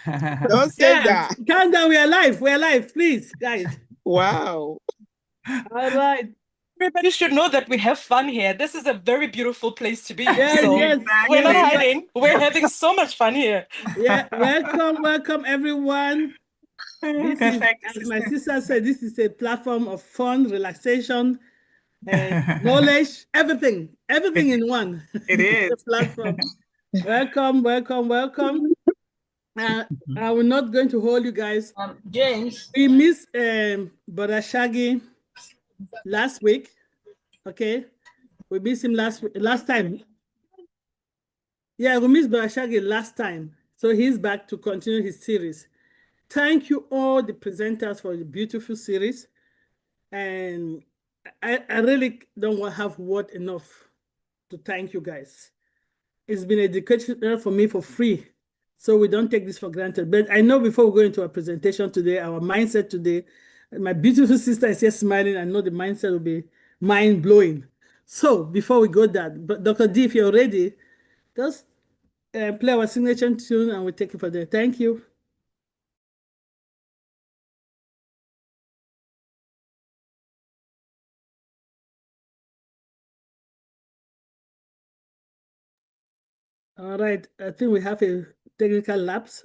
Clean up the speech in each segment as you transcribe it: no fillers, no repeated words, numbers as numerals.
Don't say Yeah, that. calm down. We're alive. We're alive. Please, guys. Wow. All right. Everybody should know that we have fun here. This is a very beautiful place to be. Yes, So yes, we're not yes. Exactly. hiding. We're having so much fun here. Yeah. Welcome, welcome, everyone. This is, Thank you, as my sister. sister said, this is a platform of fun, relaxation, and knowledge, everything in one. It This is a is. platform. Welcome, welcome, welcome. I'm not going to hold you guys. James. We missed Brother Shaggy last week. Okay, we missed him last time. Yeah, we missed Brother Shaggy last time, so he's back to continue his series. Thank you all the presenters for the beautiful series, and I really don't have word enough to thank you guys. It's been educational for me for free, so we don't take this for granted. But I know before we go into our presentation today, our mindset today, my beautiful sister is here smiling. I know the mindset will be mind blowing. So before we go that, but Dr. D, if you're ready, just play our signature tune and we'll take it from there. Thank you. All right, I think we have a technical lapse.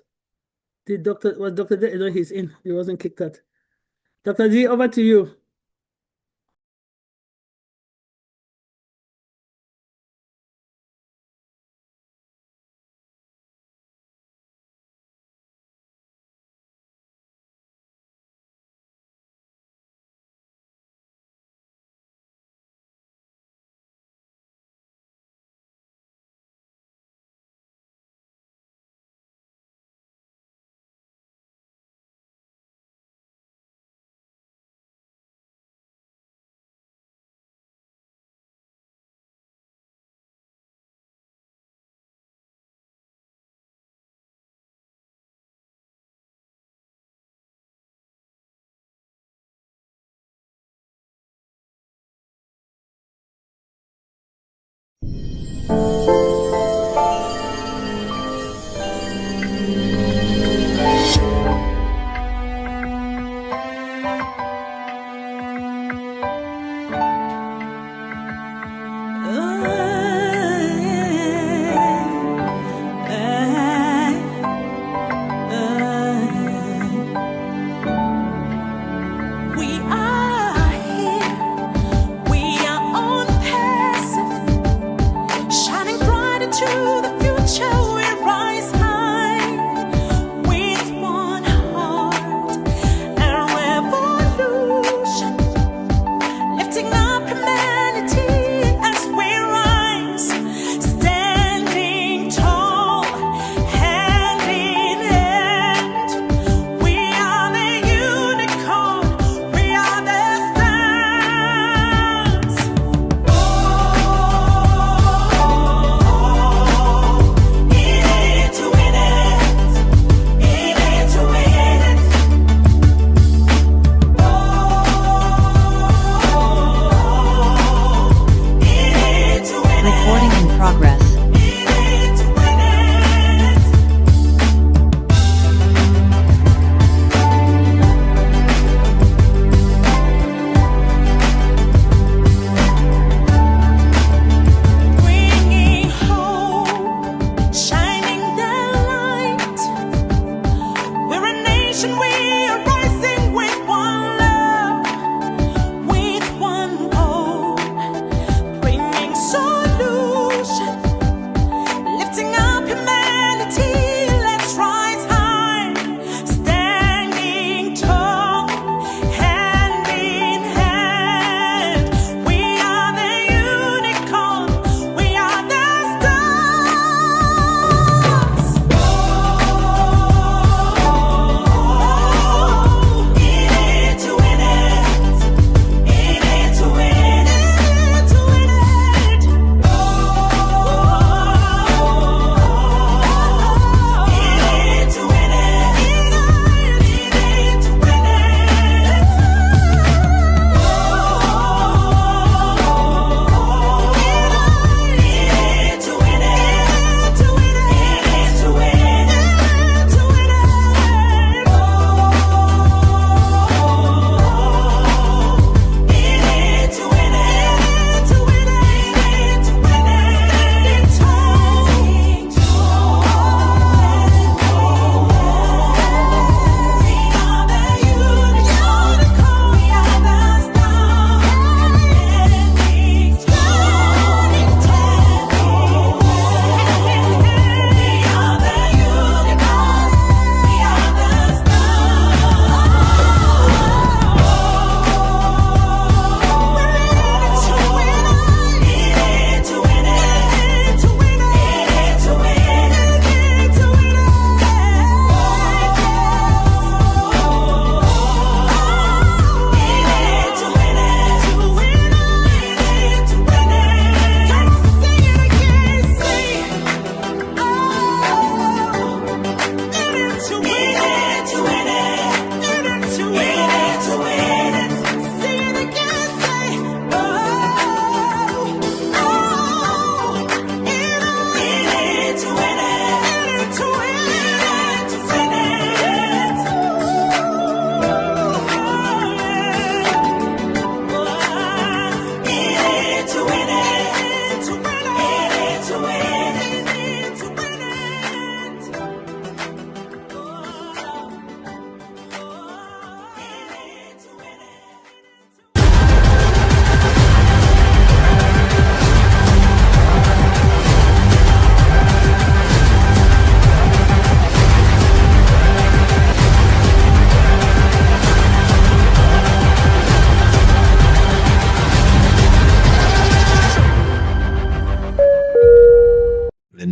Was Dr. D? No, he's in. He wasn't kicked out. Dr. D, over to you.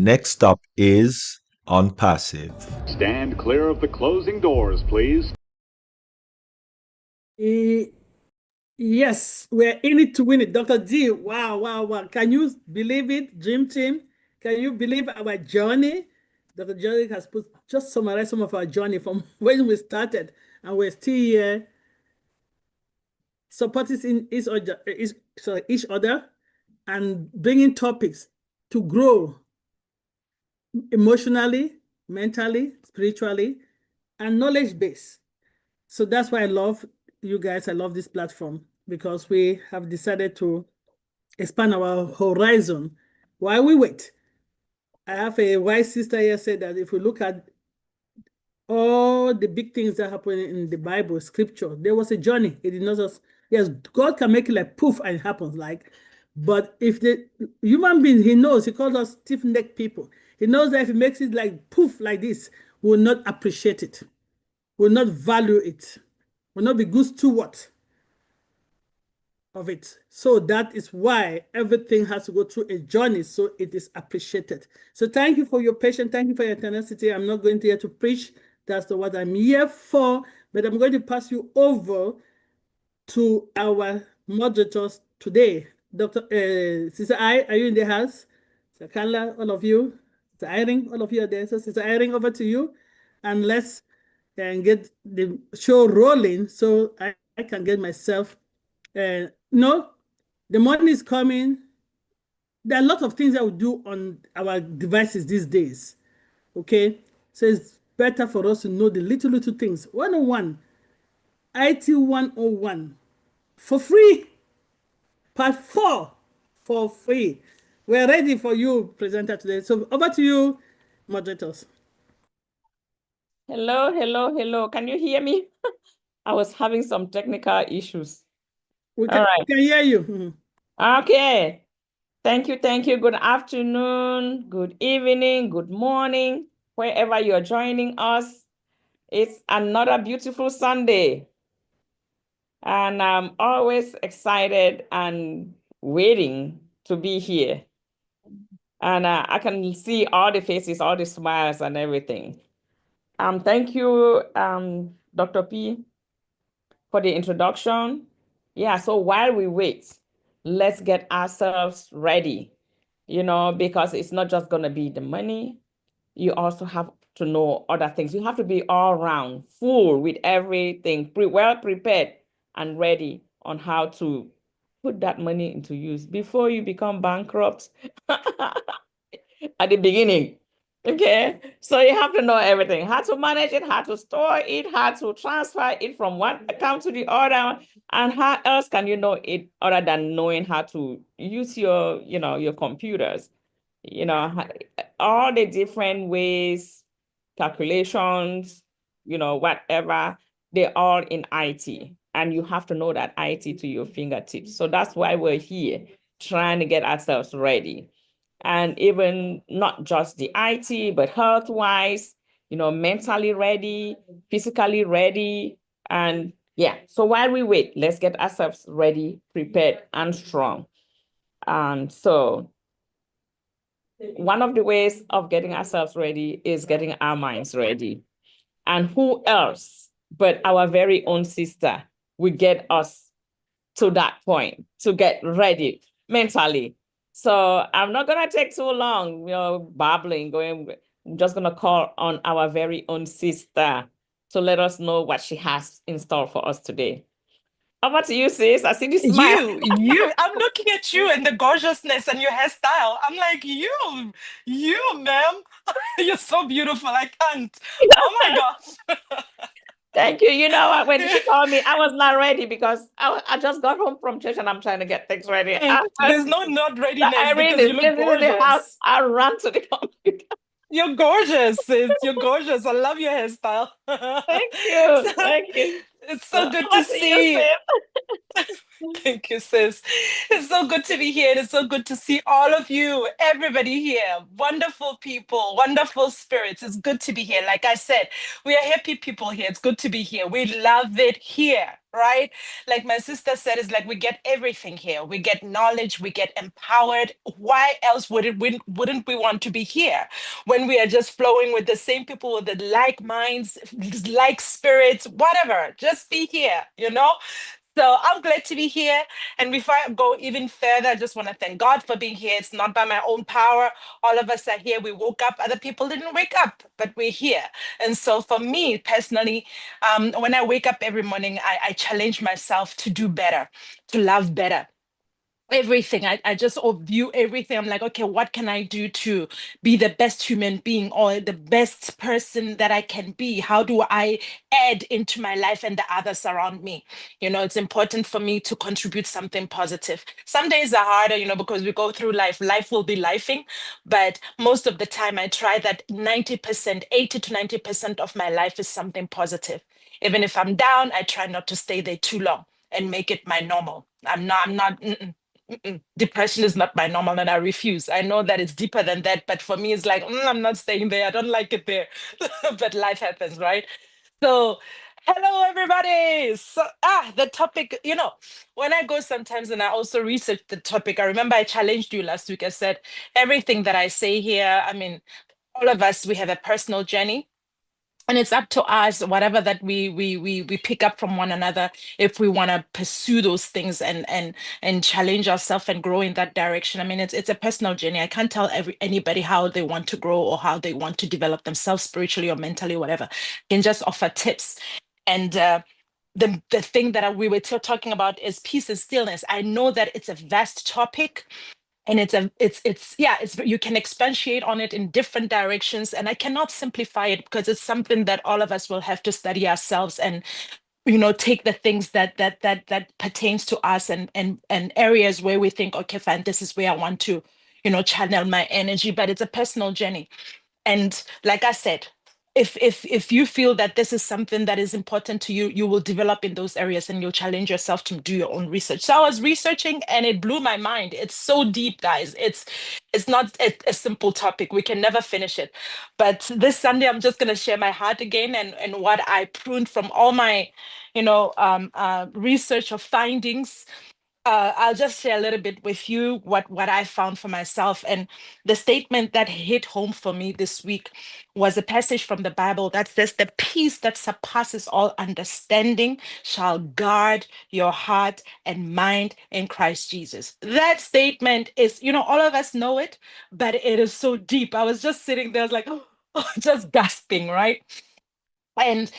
next up is On Passive. Stand clear of the closing doors, please. Yes, we're in it to win it. Dr. D, wow, wow, wow. Can you believe it, Dream Team? Can you believe our journey? Dr. Johnny has put just summarize some of our journey from when we started, and we're still here supporting each other and bringing topics to grow emotionally, mentally, spiritually, and knowledge base. So that's why I love you guys. I love this platform because we have decided to expand our horizon while we wait. I have a wise sister here said that if we look at all the big things that happen in the Bible, scripture, there was a journey. It did not just, yes, God can make it like poof and it happens. But if the human being, he knows, he calls us stiff-necked people. He knows that if he makes it like poof like this, we will not appreciate it, will not value it, will not be good steward of it. So that is why everything has to go through a journey so it is appreciated. So thank you for your patience. Thank you for your tenacity. I'm not going to here to preach. That's not what I'm here for. But I'm going to pass you over to our moderators today. Sister I, are you in the house? Sister Carla, all of you. Sister Irene, all of you are there. So Sister Irene, over to you. And let's get the show rolling so I can get myself no, the money is coming. There are a lot of things that we do on our devices these days. Okay, so it's better for us to know the little things. 101, IT 101 for free. Part 4 for free. We're ready for you, presenter today. So over to you, moderators. Hello, hello, hello. Can you hear me? I was having some technical issues. We can hear you. Okay. Thank you, thank you. Good afternoon, good evening, good morning, wherever you're joining us. It's another beautiful Sunday. And I'm always excited and waiting to be here. And I can see all the faces, all the smiles and everything. Thank you, Dr. P, for the introduction. Yeah, so while we wait, let's get ourselves ready, because it's not just going to be the money. You also have to know other things. You have to be all around, full with everything, well prepared and ready on how to put that money into use before you become bankrupt at the beginning. Okay, so you have to know everything, how to manage it, how to store it, how to transfer it from one account to the other, and how else can you know it other than knowing how to use your computers, all the different ways, calculations, whatever, they're all in IT, and you have to know that IT to your fingertips. So that's why we're here, trying to get ourselves ready. And even not just the IT, but health-wise, mentally ready, physically ready. And yeah, so while we wait, let's get ourselves ready, prepared, and strong. And so one of the ways of getting ourselves ready is getting our minds ready. And who else but our very own sister will get us to that point, to get ready mentally. So I'm not going to take too long, babbling, I'm just going to call on our very own sister to let us know what she has in store for us today. Over to you, sis. I see this smile. I'm looking at you and the gorgeousness and your hairstyle. I'm like, you, ma'am, you're so beautiful. I can't. Oh my gosh. Thank you. You know what? When she called me, I was not ready because I just got home from church and I'm trying to get things ready. There's no not readiness because you look gorgeous. The house, I run to the computer. You're gorgeous, sis. You're gorgeous. I love your hairstyle. Thank you. Thank you. It's so good to see. Thank you, sis. It's so good to be here. And it's so good to see all of you, everybody here. Wonderful people, wonderful spirits. It's good to be here. Like I said, we are happy people here. It's good to be here. We love it here, right? Like my sister said, it's like we get everything here. We get knowledge, we get empowered. Why else wouldn't we want to be here when we are just flowing with the same people with the like minds, like spirits, whatever? Just be here, you know? So I'm glad to be here. And before I go even further, I just want to thank God for being here. It's not by my own power. All of us are here. We woke up. Other people didn't wake up, but we're here. And so for me personally, when I wake up every morning, I challenge myself to do better, to love better. Everything. I just view everything. I'm like, okay, what can I do to be the best human being or the best person that I can be? How do I add into my life and the others around me? You know, it's important for me to contribute something positive. Some days are harder, you know, because we go through life. Life will be lifing, but most of the time I try that 90%, 80 to 90% of my life is something positive. Even if I'm down, I try not to stay there too long and make it my normal. I'm not. Depression is not my normal and I refuse. I know that it's deeper than that, but for me, it's like, I'm not staying there. I don't like it there. But life happens, right? So, hello, everybody. So, the topic, you know, when I go sometimes and I also research the topic, I remember I challenged you last week. I said, everything that I say here, I mean, all of us, we have a personal journey. And it's up to us, whatever that we pick up from one another, if we want to pursue those things and challenge ourselves and grow in that direction. I mean, it's a personal journey. I can't tell anybody how they want to grow or how they want to develop themselves spiritually or mentally, whatever. I can just offer tips. And the thing that we were still talking about is peace and stillness. I know that it's a vast topic, and it's you can expatiate on it in different directions, and I cannot simplify it because it's something that all of us will have to study ourselves and, you know, take the things that pertains to us and areas where we think, okay, fine, this is where I want to, you know, channel my energy. But it's a personal journey. And like I said, if you feel that this is something that is important to you, you will develop in those areas and you'll challenge yourself to do your own research. So I was researching and it blew my mind. It's so deep, guys. It's not a simple topic. We can never finish it. But this Sunday, I'm just gonna share my heart again and what I pruned from all my, you know, research or findings. I'll just share a little bit with you what I found for myself. And the statement that hit home for me this week was a passage from the Bible that says, "The peace that surpasses all understanding shall guard your heart and mind in Christ Jesus." That statement is, you know, all of us know it, but it is so deep. I was just sitting there, I was like, just gasping, right? And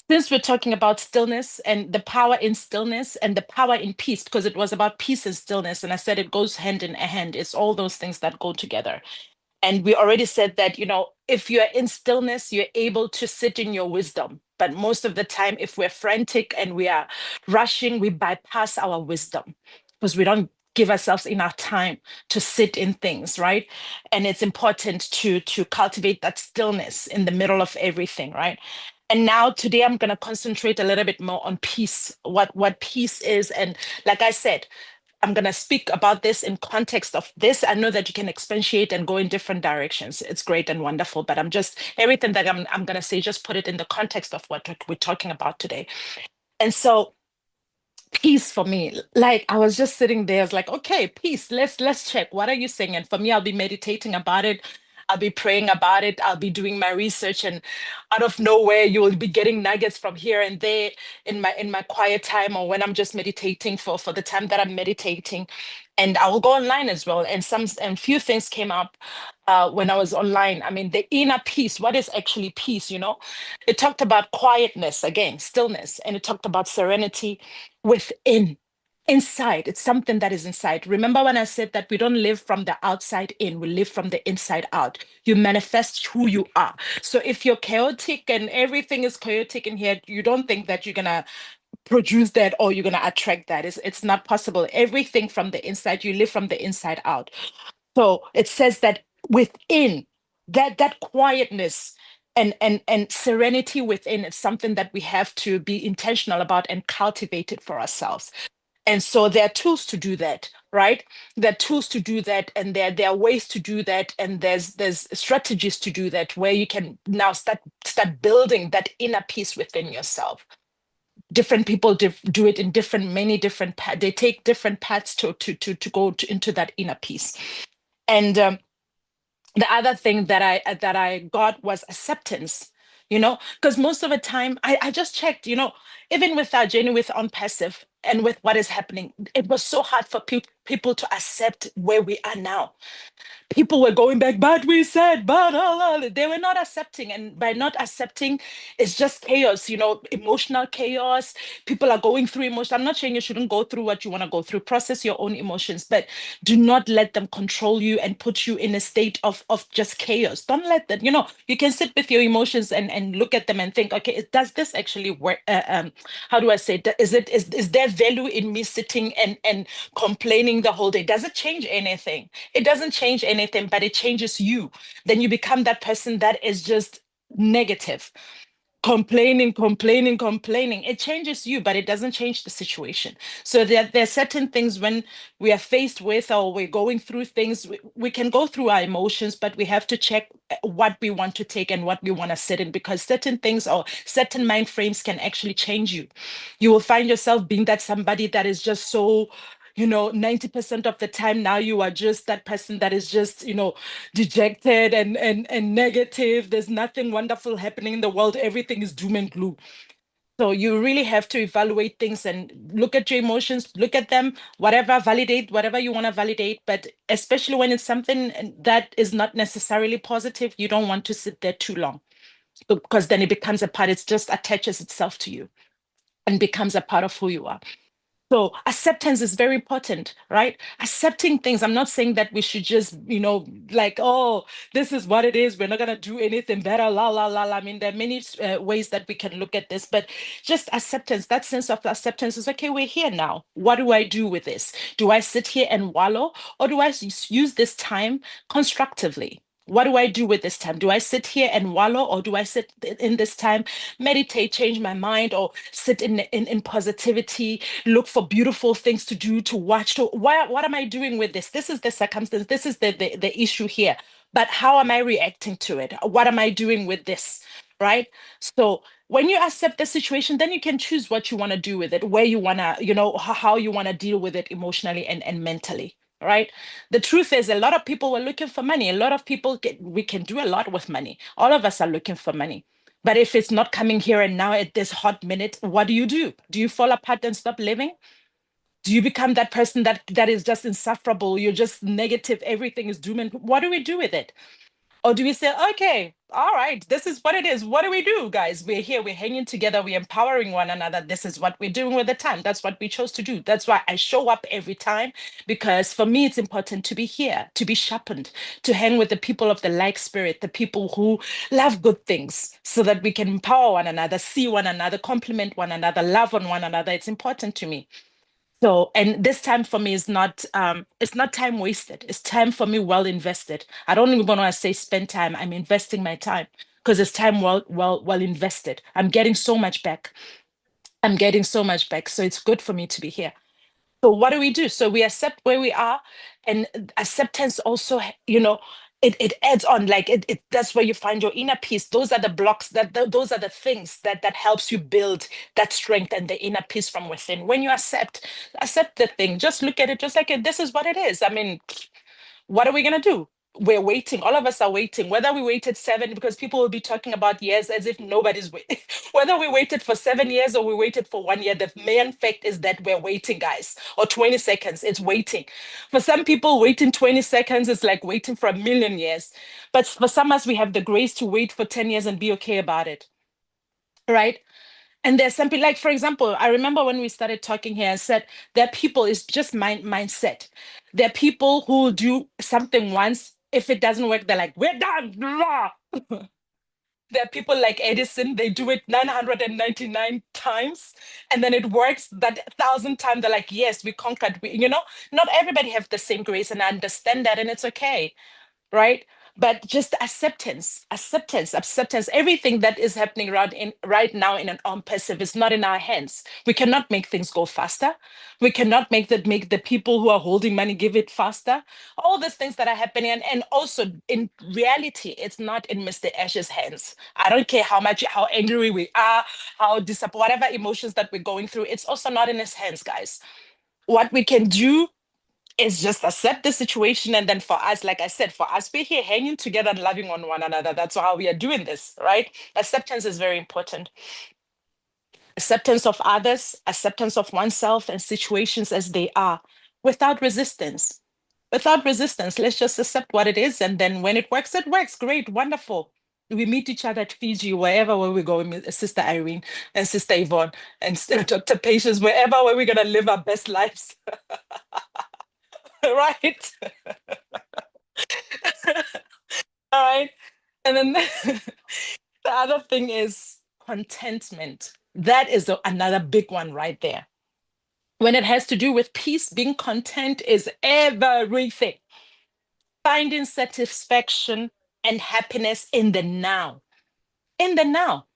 since we're talking about stillness and the power in stillness and the power in peace, because it was about peace and stillness, and I said it goes hand in hand, it's all those things that go together. And we already said that, you know, if you're in stillness, you're able to sit in your wisdom. But most of the time, if we're frantic and we are rushing, we bypass our wisdom because we don't give ourselves enough time to sit in things, right? And it's important to cultivate that stillness in the middle of everything, right? And now today I'm going to concentrate a little bit more on peace, what peace is. And like I said, I'm going to speak about this in context of this. I know that you can expatiate and go in different directions. It's great and wonderful, but everything that I'm going to say, just put it in the context of what we're talking about today. And so peace for me, like I was just sitting there, I was like, okay, peace, let's check. What are you saying? And for me, I'll be meditating about it. I'll be praying about it. I'll be doing my research, and out of nowhere, you will be getting nuggets from here and there in my quiet time, or when I'm just meditating for the time that I'm meditating. And I will go online as well. And few things came up when I was online. I mean, the inner peace. What is actually peace? You know, it talked about quietness again, stillness, and it talked about serenity within. Inside, it's something that is inside. Remember when I said that we don't live from the outside in, we live from the inside out. You manifest who you are. So if you're chaotic and everything is chaotic in here, you don't think that you're gonna produce that or you're gonna attract that. It's not possible. Everything from the inside, you live from the inside out. So it says that within, that quietness and serenity within, it's something that we have to be intentional about and cultivate it for ourselves. And so there are tools to do that, right? There are tools to do that, and there are ways to do that, and there's strategies to do that, where you can now start building that inner peace within yourself. Different people do it in many different paths. They take different paths to go into that inner peace. And the other thing that I got was acceptance. Because most of the time I just checked, even with our journey with On Passive and with what is happening, it was so hard for people to accept where we are now. People were going back, but we said, but they were not accepting. And by not accepting, it's just chaos, emotional chaos. People are going through emotion. I'm not saying you shouldn't go through what you want to go through, process your own emotions, but do not let them control you and put you in a state of just chaos. Don't let that, you can sit with your emotions and look at them and think, okay, does this actually work? How do I say that? Is there value in me sitting and complaining the whole day? Does it change anything? It doesn't change anything, but it changes you. Then you become that person that is just negative, complaining. It changes you, but it doesn't change the situation. So there are certain things when we are faced with or we're going through things, we can go through our emotions, but we have to check what we want to take and what we want to sit in, because certain things or certain mind frames can actually change you. You will find yourself being that somebody that is just so 90% of the time now you are just that person that is just, dejected and negative. There's nothing wonderful happening in the world. Everything is doom and gloom. So you really have to evaluate things and look at your emotions, look at them, validate whatever you want to validate. But especially when it's something that is not necessarily positive, you don't want to sit there too long, because then it becomes a part, it just attaches itself to you and becomes a part of who you are. So acceptance is very important, right? Accepting things. I'm not saying that we should just, like, oh, this is what it is. We're not going to do anything better. La, la, la, la. I mean, there are many ways that we can look at this, but just acceptance, that sense of acceptance is, okay, we're here now. What do I do with this? Do I sit here and wallow, or do I use this time constructively? What do I do with this time? Do I sit here and wallow, or do I sit in this time, meditate, change my mind, or sit in positivity, look for beautiful things to do, to watch? What am I doing with this? This is the circumstance. This is the issue here. But how am I reacting to it? What am I doing with this? Right? So when you accept the situation, then you can choose what you want to do with it, where you want to, how you want to deal with it emotionally and mentally. Right? The truth is, a lot of people were looking for money. A lot of people, we can do a lot with money. All of us are looking for money. But if it's not coming here and now at this hot minute, what do? Do you fall apart and stop living? Do you become that person that is just insufferable? You're just negative. Everything is doom and what do we do with it? Or do we say, okay, all right, this is what it is. What do we do, guys? We're here, we're hanging together, we're empowering one another. This is what we're doing with the time. That's what we chose to do. That's why I show up every time, because for me, it's important to be here, to be sharpened, to hang with the people of the like spirit, the people who love good things, so that we can empower one another, see one another, compliment one another, love on one another. It's important to me. So, and this time for me is not, it's not time wasted. It's time for me well invested. I don't even want to say spend time. I'm investing my time, because it's time well invested. I'm getting so much back. So it's good for me to be here. So what do we do? So we accept where we are, and acceptance also, it adds on, like that's where you find your inner peace. Those are the blocks, those are the things that helps you build that strength and the inner peace from within. When you accept the thing, just look at it just like this is what it is. I mean, what are we gonna do? We're waiting. All of us are waiting. Whether we waited 7, because people will be talking about years as if nobody's waiting. Whether we waited for 7 years or we waited for 1 year, the main fact is that we're waiting, guys. Or 20 seconds, it's waiting. For some people, waiting 20 seconds is like waiting for 1,000,000 years. But for some of us, we have the grace to wait for 10 years and be okay about it. Right? And there's something like, for example, I remember when we started talking here, I said there are people, it's just mindset. There are people who do something once. If it doesn't work, they're like, we're done. Blah. There are people like Edison, they do it 999 times, and then it works that 1,000 times. They're like, yes, we conquered. Not everybody have the same grace, and I understand that, and it's okay, right? but just acceptance. Everything that is happening right now in an passive is not in our hands. We cannot make things go faster. We cannot make the people who are holding money give it faster. All these things that are happening, and also in reality, it's not in Mr. Ash's hands. I don't care how angry we are, how disappointed, whatever emotions that we're going through, it's also not in his hands, guys. What we can do is just accept the situation. And then for us, like I said, for us, we're here hanging together and loving on one another. That's how we are doing this, right? Acceptance is very important. Acceptance of others, acceptance of oneself and situations as they are, without resistance. Without resistance, let's just accept what it is. And then when it works, great, wonderful. We meet each other at Fiji, wherever where we go, Sister Irene and Sister Yvonne and Dr. Patience, wherever where we're going to live our best lives. Right? All right. And then the other thing is contentment. That is another big one right there. When it has to do with peace, being content is everything. Finding satisfaction and happiness in the now. In the now.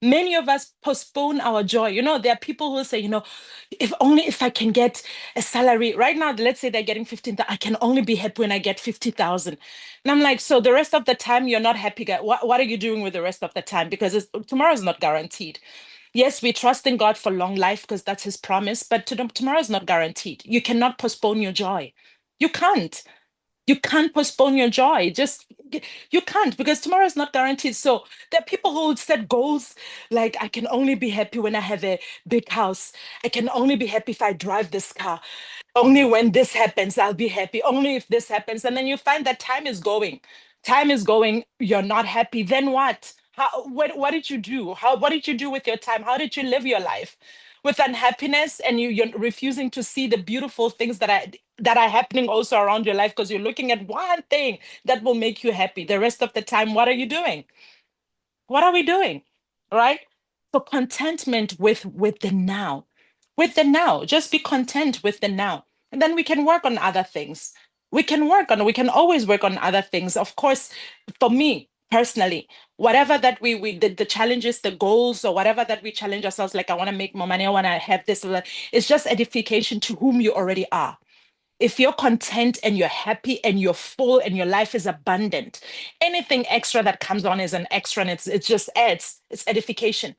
Many of us postpone our joy. There are people who say, if I can get a salary right now, let's say they're getting 15,000, I can only be happy when I get 50,000. And I'm like, so the rest of the time you're not happy. What are you doing with the rest of the time? Because tomorrow is not guaranteed. Yes, we trust in God for long life because that's his promise, but tomorrow is not guaranteed. You cannot postpone your joy. You can't. You can't postpone your joy. You can't, because tomorrow is not guaranteed. So there are people who set goals like, I can only be happy when I have a big house. I can only be happy if I drive this car. Only when this happens, I'll be happy. Only if this happens. And then you find that time is going. Time is going. You're not happy. Then what? What did you do? What did you do with your time? How did you live your life? With unhappiness, and you're refusing to see the beautiful things that are happening also around your life, because you're looking at one thing that will make you happy. The rest of the time, what are you doing? What are we doing? Right? So contentment with the now. With the now. Just be content with the now. And then we can work on other things. We can always work on other things. Of course, for me personally, whatever that the challenges, the goals, or whatever that we challenge ourselves, like I want to make more money, I want to have this, it's just edification to whom you already are. If you're content and you're happy and you're full and your life is abundant, anything extra that comes on is an extra, and it just adds, it's edification.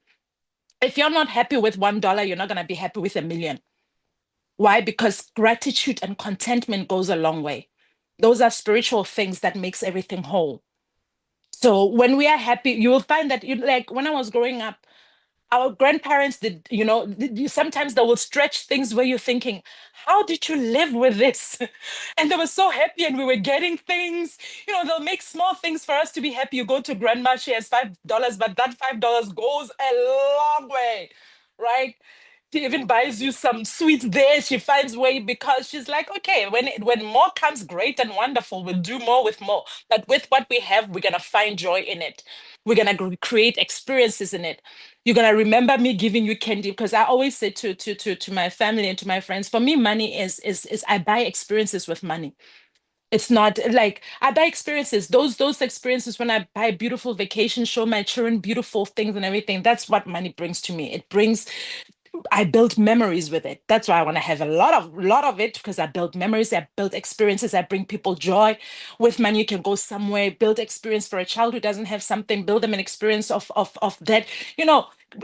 If you're not happy with $1, you're not going to be happy with $1 million. Why? Because gratitude and contentment goes a long way. Those are spiritual things that makes everything whole. So when we are happy, you will find that, like when I was growing up, our grandparents did, sometimes they will stretch things where you're thinking, how did you live with this? And they were so happy, and we were getting things, they'll make small things for us to be happy. You go to grandma, she has $5, but that $5 goes a long way, right? She even buys you some sweets there. She finds way, because she's like, okay, when more comes, great and wonderful, we'll do more with more. But with what we have, we're gonna find joy in it. We're gonna create experiences in it. You're gonna remember me giving you candy, because I always say to my family and to my friends, for me, money is I buy experiences with money. It's not like I buy experiences. Those experiences, when I buy beautiful vacation, show my children beautiful things and everything. That's what money brings to me. I build memories with it. That's why I want to have a lot of it, because I build memories, I build experiences, I bring people joy. With money, you can go somewhere, build experience for a child who doesn't have something, build them an experience of that.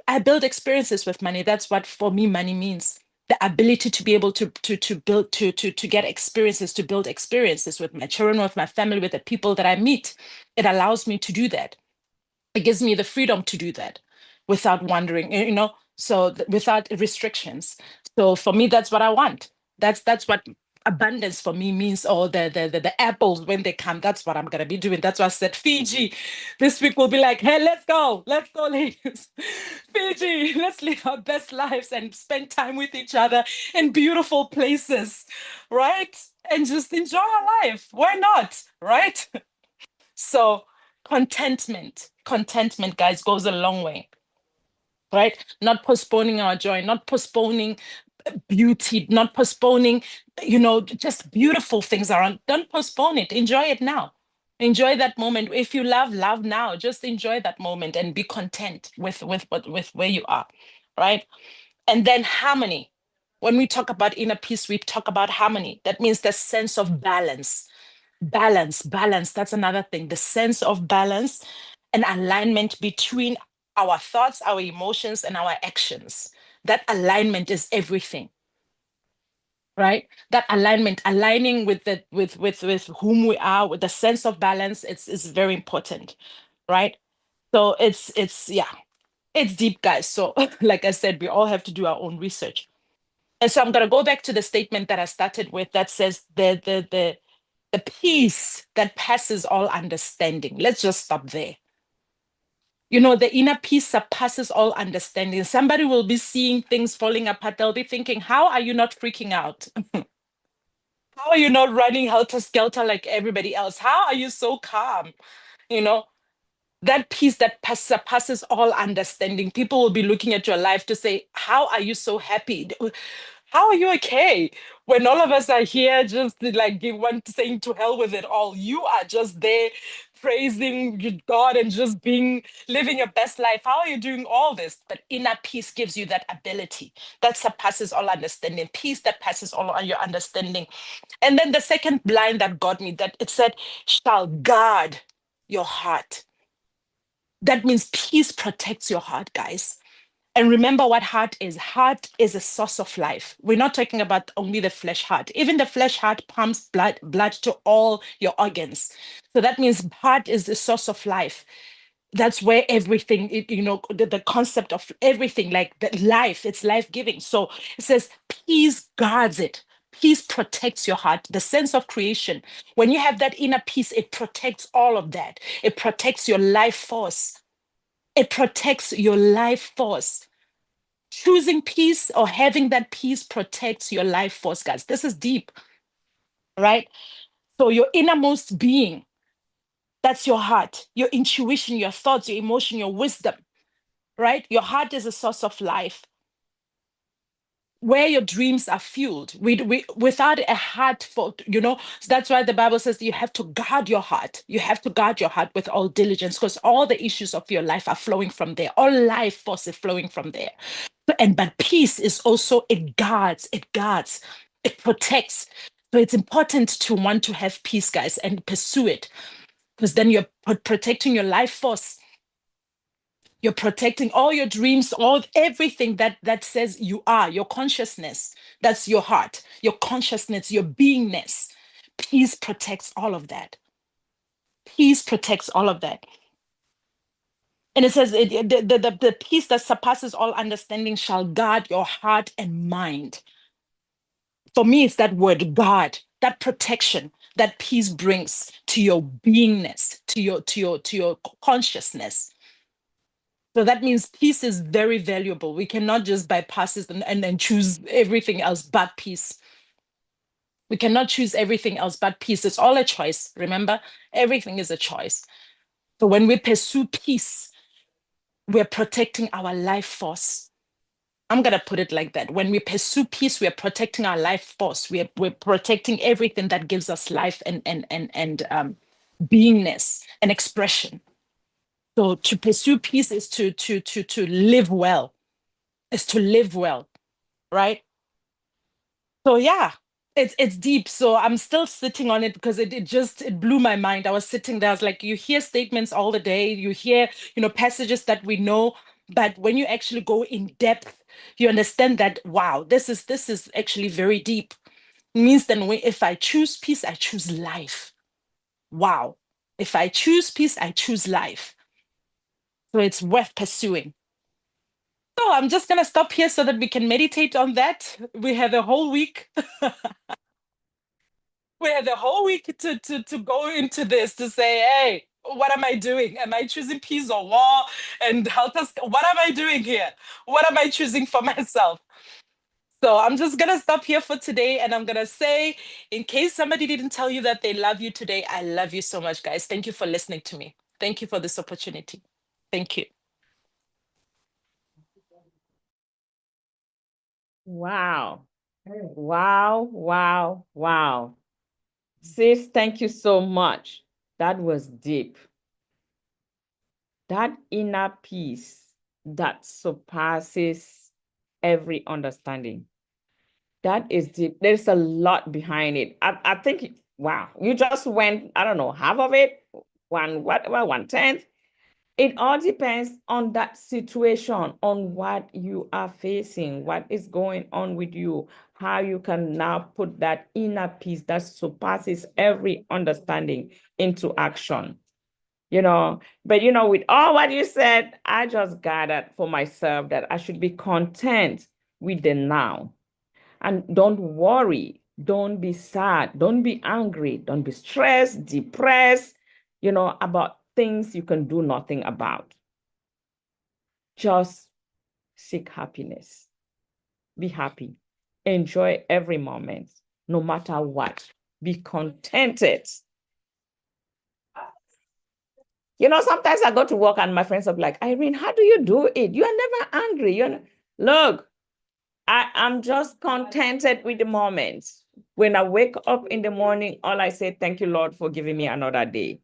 I build experiences with money. That's what for me money means. The ability to be able to build to get experiences, to build experiences with my children, with my family, with the people that I meet. It allows me to do that. It gives me the freedom to do that without wondering, so without restrictions. So for me, that's what I want. That's what abundance for me means. Or the apples when they come, that's what I'm gonna be doing. That's why I said Fiji this week will be like, hey, let's go, ladies. Fiji, let's live our best lives and spend time with each other in beautiful places, right? And just enjoy our life. Why not, right? So contentment, guys, goes a long way, right? Not postponing our joy, not postponing beauty, not postponing, just beautiful things around. Don't postpone it. Enjoy it now. Enjoy that moment. If you love now. Just enjoy that moment and be content with where you are, right? And then harmony. When we talk about inner peace, we talk about harmony. That means the sense of balance. Balance. That's another thing. The sense of balance and alignment between our thoughts, our emotions, and our actions. That alignment is everything, right? That alignment, aligning with the with whom we are, with the sense of balance, it's very important, right? So it's yeah, it's deep, guys. So like I said, we all have to do our own research. And so I'm gonna go back to the statement that I started with that says the peace that passes all understanding. Let's just stop there. You know, the inner peace surpasses all understanding. Somebody will be seeing things falling apart. They'll be thinking, how are you not freaking out? How are you not running helter-skelter like everybody else? How are you so calm? You know, that peace that surpasses all understanding. People will be looking at your life to say, how are you so happy? How are you okay? When all of us are here just like saying to hell with it all, you are just there praising God and just living your best life. How are you doing all this? But inner peace gives you that ability that surpasses all understanding, peace that passes all your understanding. And then the second line that got me, that it said, shall guard your heart. That means peace protects your heart, guys. And remember what heart is. Heart is a source of life. We're not talking about only the flesh heart. Even the flesh heart pumps blood to all your organs. So that means heart is the source of life. That's where everything, the concept of everything, like the life, it's life-giving. So it says peace guards it. Peace protects your heart, the sense of creation. When you have that inner peace, it protects all of that. It protects your life force. It protects your life force. Choosing peace or having that peace protects your life force, guys. This is deep, right? So your innermost being, that's your heart, your intuition, your thoughts, your emotion, your wisdom, right? Your heart is a source of life. Where your dreams are fueled. Without a heart for, so that's why the Bible says you have to guard your heart. You have to guard your heart with all diligence, because all the issues of your life are flowing from there. All life force is flowing from there. But peace is also, it guards, it protects. So it's important to want to have peace, guys, and pursue it, because then you're protecting your life force. You're protecting all your dreams, everything that says you are, your consciousness. That's your heart, your consciousness, your beingness. Peace protects all of that. Peace protects all of that. And it says the peace that surpasses all understanding shall guard your heart and mind. For me, it's that word guard, that protection that peace brings to your beingness, to your consciousness. So that means peace is very valuable. We cannot just bypass it and then choose everything else but peace. We cannot choose everything else but peace. It's all a choice. Remember, everything is a choice. So when we pursue peace, we're protecting our life force. I'm going to put it like that. When we pursue peace, we're protecting our life force. We're protecting everything that gives us life and beingness and expression. So to pursue peace is to live well. Is to live well, right? So yeah, it's deep. So I'm still sitting on it because it blew my mind. I was sitting there, I was like, you hear statements all the day, you hear, passages that we know, but when you actually go in depth, you understand that, wow, this is actually very deep. It means then if I choose peace, I choose life. Wow. If I choose peace, I choose life. So it's worth pursuing. So I'm just going to stop here so that we can meditate on that. We have a whole week. We have the whole week to go into this, to say, hey, what am I doing? Am I choosing peace or war? And help us. What am I doing here? What am I choosing for myself? So I'm just going to stop here for today. And I'm going to say, in case somebody didn't tell you that they love you today, I love you so much, guys. Thank you for listening to me. Thank you for this opportunity. Thank you. Wow. Wow, wow, wow. Sis, thank you so much. That was deep. That inner peace that surpasses every understanding. That is deep. There's a lot behind it. I think, wow, you just went, I don't know, half of it, 1/10. It all depends on that situation, on what you are facing, what is going on with you, how you can now put that inner peace that surpasses every understanding into action. But with all what you said, I just gathered for myself that I should be content with the now. And don't worry, don't be sad, don't be angry, don't be stressed, depressed, about things you can do nothing about. Just seek happiness. Be happy. Enjoy every moment, no matter what. Be contented. Sometimes I go to work and my friends are like, Irene, how do you do it? You are never angry. Look, I'm just contented with the moment. When I wake up in the morning, all I say, thank you, Lord, for giving me another day.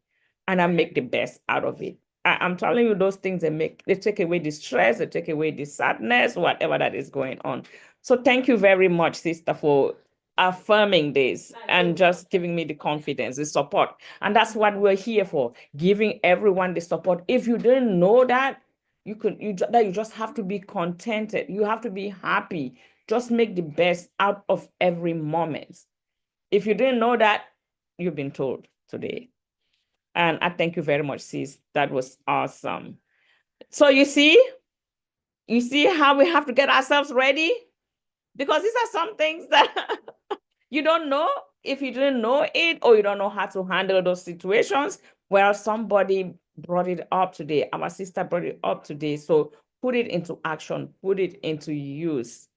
And I make the best out of it. I'm telling you, those things, they take away the stress, they take away the sadness, whatever that is going on. So thank you very much, sister, for affirming this and just giving me the confidence, the support. And that's what we're here for, giving everyone the support. If you didn't know that, you just have to be contented. You have to be happy. Just make the best out of every moment. If you didn't know that, you've been told today. And I thank you very much, sis. That was awesome. So you see how we have to get ourselves ready? Because these are some things that you don't know if you didn't know it, or you don't know how to handle those situations. Well, somebody brought it up today. Our sister brought it up today. So put it into action, put it into use.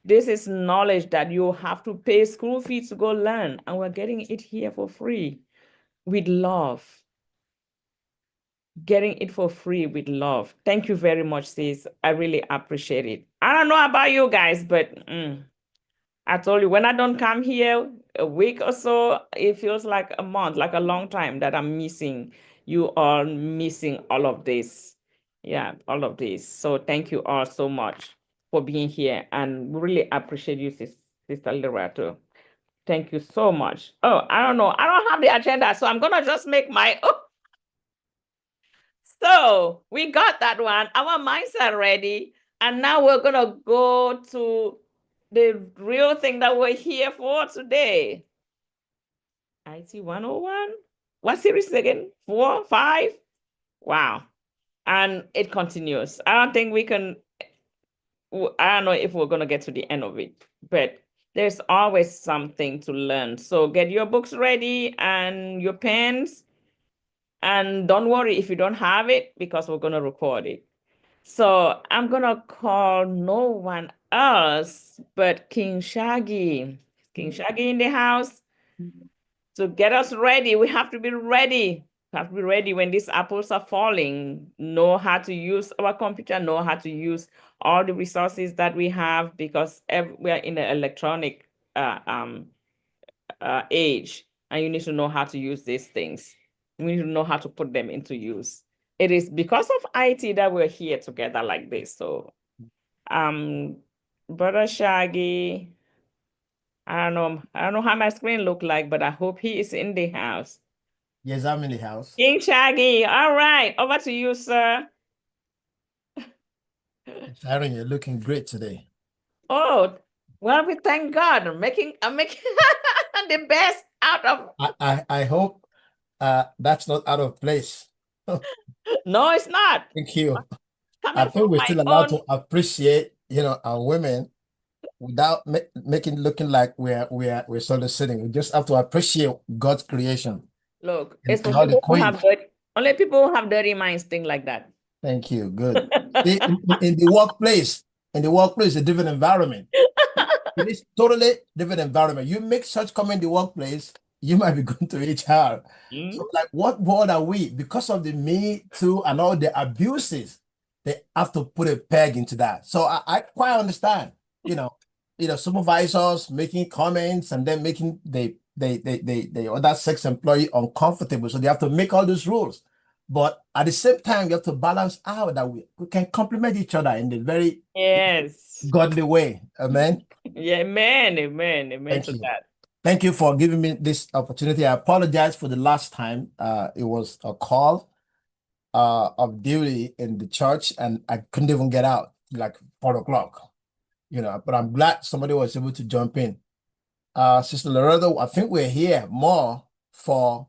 This is knowledge that you have to pay school fees to go learn, and we're getting it here for free with love. Getting it for free with love. Thank you very much, sis. I really appreciate it. I don't know about you guys, but I told you, when I don't come here a week or so, it feels like a month, like a long time that I'm missing. You are missing all of this. Yeah, all of this. So thank you all so much for being here, and we really appreciate you, Sister Lerato. Thank you so much. Oh, I don't know. I don't have the agenda, so I'm gonna just make my own. So we got that one. Our minds are ready. And now we're going to go to the real thing that we're here for today. IT 101. What series again? 4, 5? Wow. And it continues. I don't think we can, I don't know if we're going to get to the end of it, but there's always something to learn. So get your books ready and your pens. And don't worry if you don't have it, because we're going to record it. So I'm going to call no one else but King Shaggy. King Shaggy in the house. To get us ready, we have to be ready. We have to be ready when these apples are falling. Know how to use our computer, know how to use all the resources that we have, because we are in an electronic age, and you need to know how to use these things. We need to know how to put them into use. It is because of IT that we're here together like this. So, Brother Shaggy, I don't know how my screen look like, but I hope he is in the house. Yes, I'm in the house. King Shaggy, all right, over to you, sir. Sharon, you're looking great today. Oh, well, we thank God. I'm making the best out of. I hope that's not out of place. No, it's not. Thank you. Coming I think from we're my still allowed own. to appreciate, our women without looking like we're soliciting. We just have to appreciate God's creation. Look, and it's for all the people who have queens. only people who have dirty minds think like that. Thank you. Good. In the workplace, a different environment. It is totally different environment. You make such comment in the workplace, you might be going to HR. So like, what board are we? Because of the Me Too and all the abuses, they have to put a peg into that. So I quite understand, supervisors making comments and then making the other sex employee uncomfortable. So they have to make all those rules. But at the same time, we have to balance out that we can complement each other in a very Yes. godly way. Amen. Yeah, amen, amen, amen Thank to you. that. Thank you for giving me this opportunity. I apologize for the last time. It was a call of duty in the church, and I couldn't even get out like 4 o'clock. But I'm glad somebody was able to jump in. Sister Lerato, I think we're here more for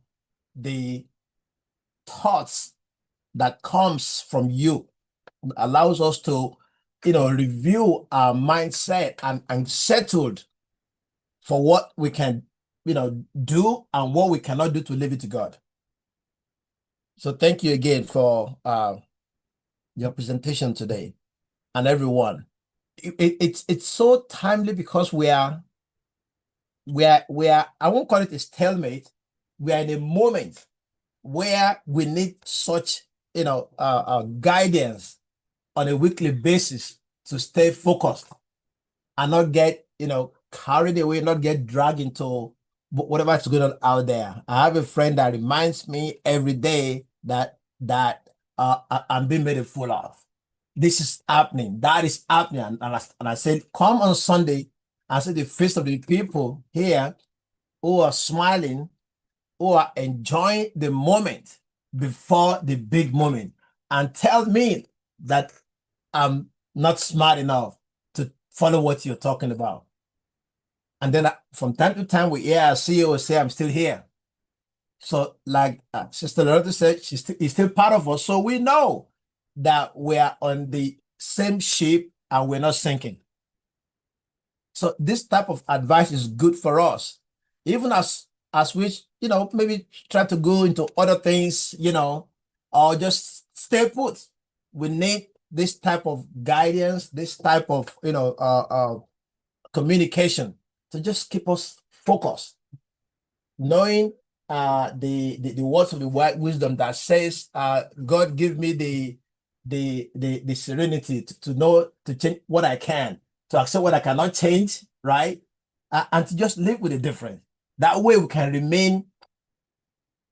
the thoughts that comes from you, allows us to, review our mindset and settled for what we can, do and what we cannot do to leave it to God. So thank you again for your presentation today, and everyone. It's so timely because we are, I won't call it a stalemate. We are in a moment where we need such, guidance on a weekly basis to stay focused and not get, carried away, not get dragged into whatever is going on out there. I have a friend that reminds me every day that I'm being made a fool of. This is happening. That is happening. And I said, come on Sunday and see the face of the people here who are smiling, who are enjoying the moment before the big moment, and tell me that I'm not smart enough to follow what you're talking about. And then from time to time, we hear our CEO say, I'm still here. So like Sister Lerato said, he's still part of us. So we know that we are on the same ship and we're not sinking. So this type of advice is good for us. Even as we, maybe try to go into other things, or just stay put. We need this type of guidance, this type of, communication to just keep us focused. Knowing the words of the wise wisdom that says, God give me the serenity to know to change what I can, to accept what I cannot change, right? And to just live with the difference. That way we can remain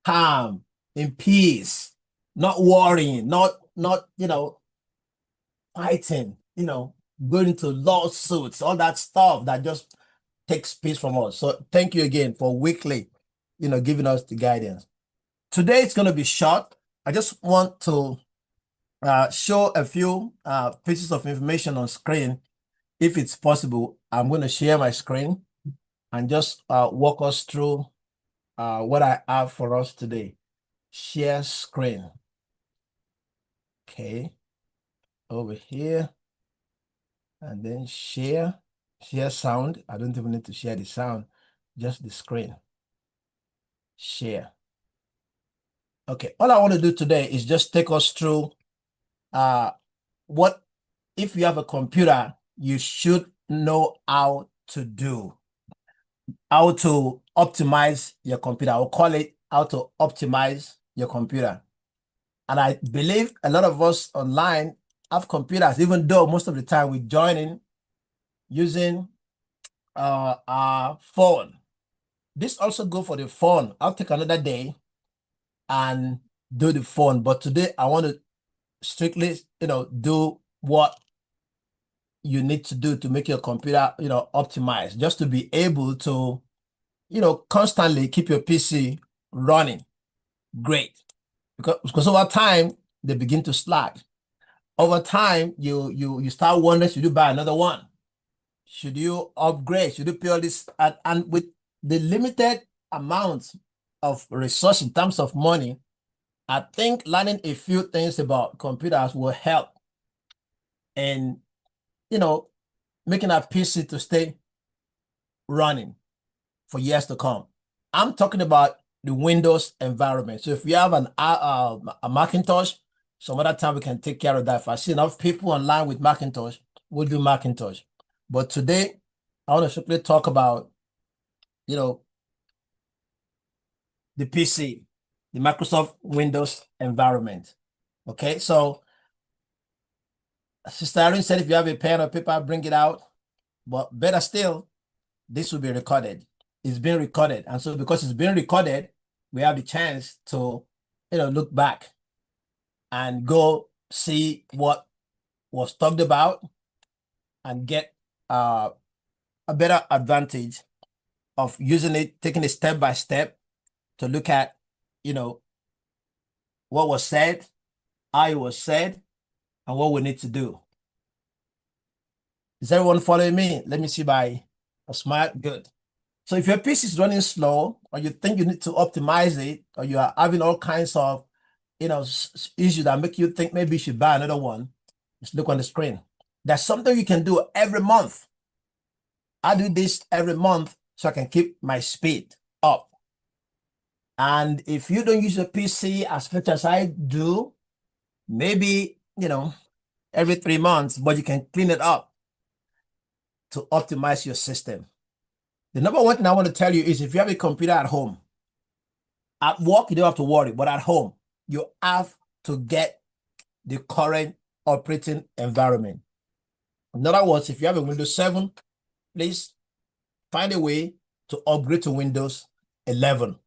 calm, in peace, not worrying, not fighting, going into lawsuits, all that stuff that just takes peace from us. So thank you again for weekly, giving us the guidance. Today it's going to be short. I just want to show a few pieces of information on screen. If it's possible, I'm going to share my screen and just walk us through what I have for us today. Share screen. Okay. Over here. And then share sound. I don't even need to share the sound, just the screen. Share. Okay. All I want to do today is just take us through what, if you have a computer, you should know how to do. How to optimize your computer. I'll call it how to optimize your computer. And I believe a lot of us online have computers, even though most of the time we join in using our phone. This also go for the phone. I'll take another day and do the phone. But today I want to strictly, do what you need to do to make your computer, optimized, just to be able to, constantly keep your PC running great. Because over time, they begin to slack. Over time, you start wondering, should you buy another one? Should you upgrade? Should you pay all this? And with the limited amount of resource in terms of money, I think learning a few things about computers will help in, making our PC to stay running for years to come. I'm talking about the Windows environment. So if you have a Macintosh, some other time we can take care of that. If I see enough people online with Macintosh, we'll do Macintosh. But today, I want to simply talk about, the PC, the Microsoft Windows environment. Okay, so Sister Irene said if you have a pen or paper, bring it out. But better still, this will be recorded. it's being recorded. And so because it's being recorded, we have the chance to, look back and go see what was talked about and get a better advantage of using it, taking it step by step to look at, what was said, how it was said, and what we need to do. Is everyone following me? Let me see by a smile. Good. So if your PC is running slow, or you think you need to optimize it, or you are having all kinds of, issues that make you think maybe you should buy another one, just look on the screen. There's something you can do every month. I do this every month so I can keep my speed up. And if you don't use your PC as much as I do, maybe, every 3 months, but you can clean it up to optimize your system. The number one thing I want to tell you is if you have a computer at home, at work, you don't have to worry, but at home, you have to get the current operating environment. In other words, if you have a Windows 7, please find a way to upgrade to Windows 11.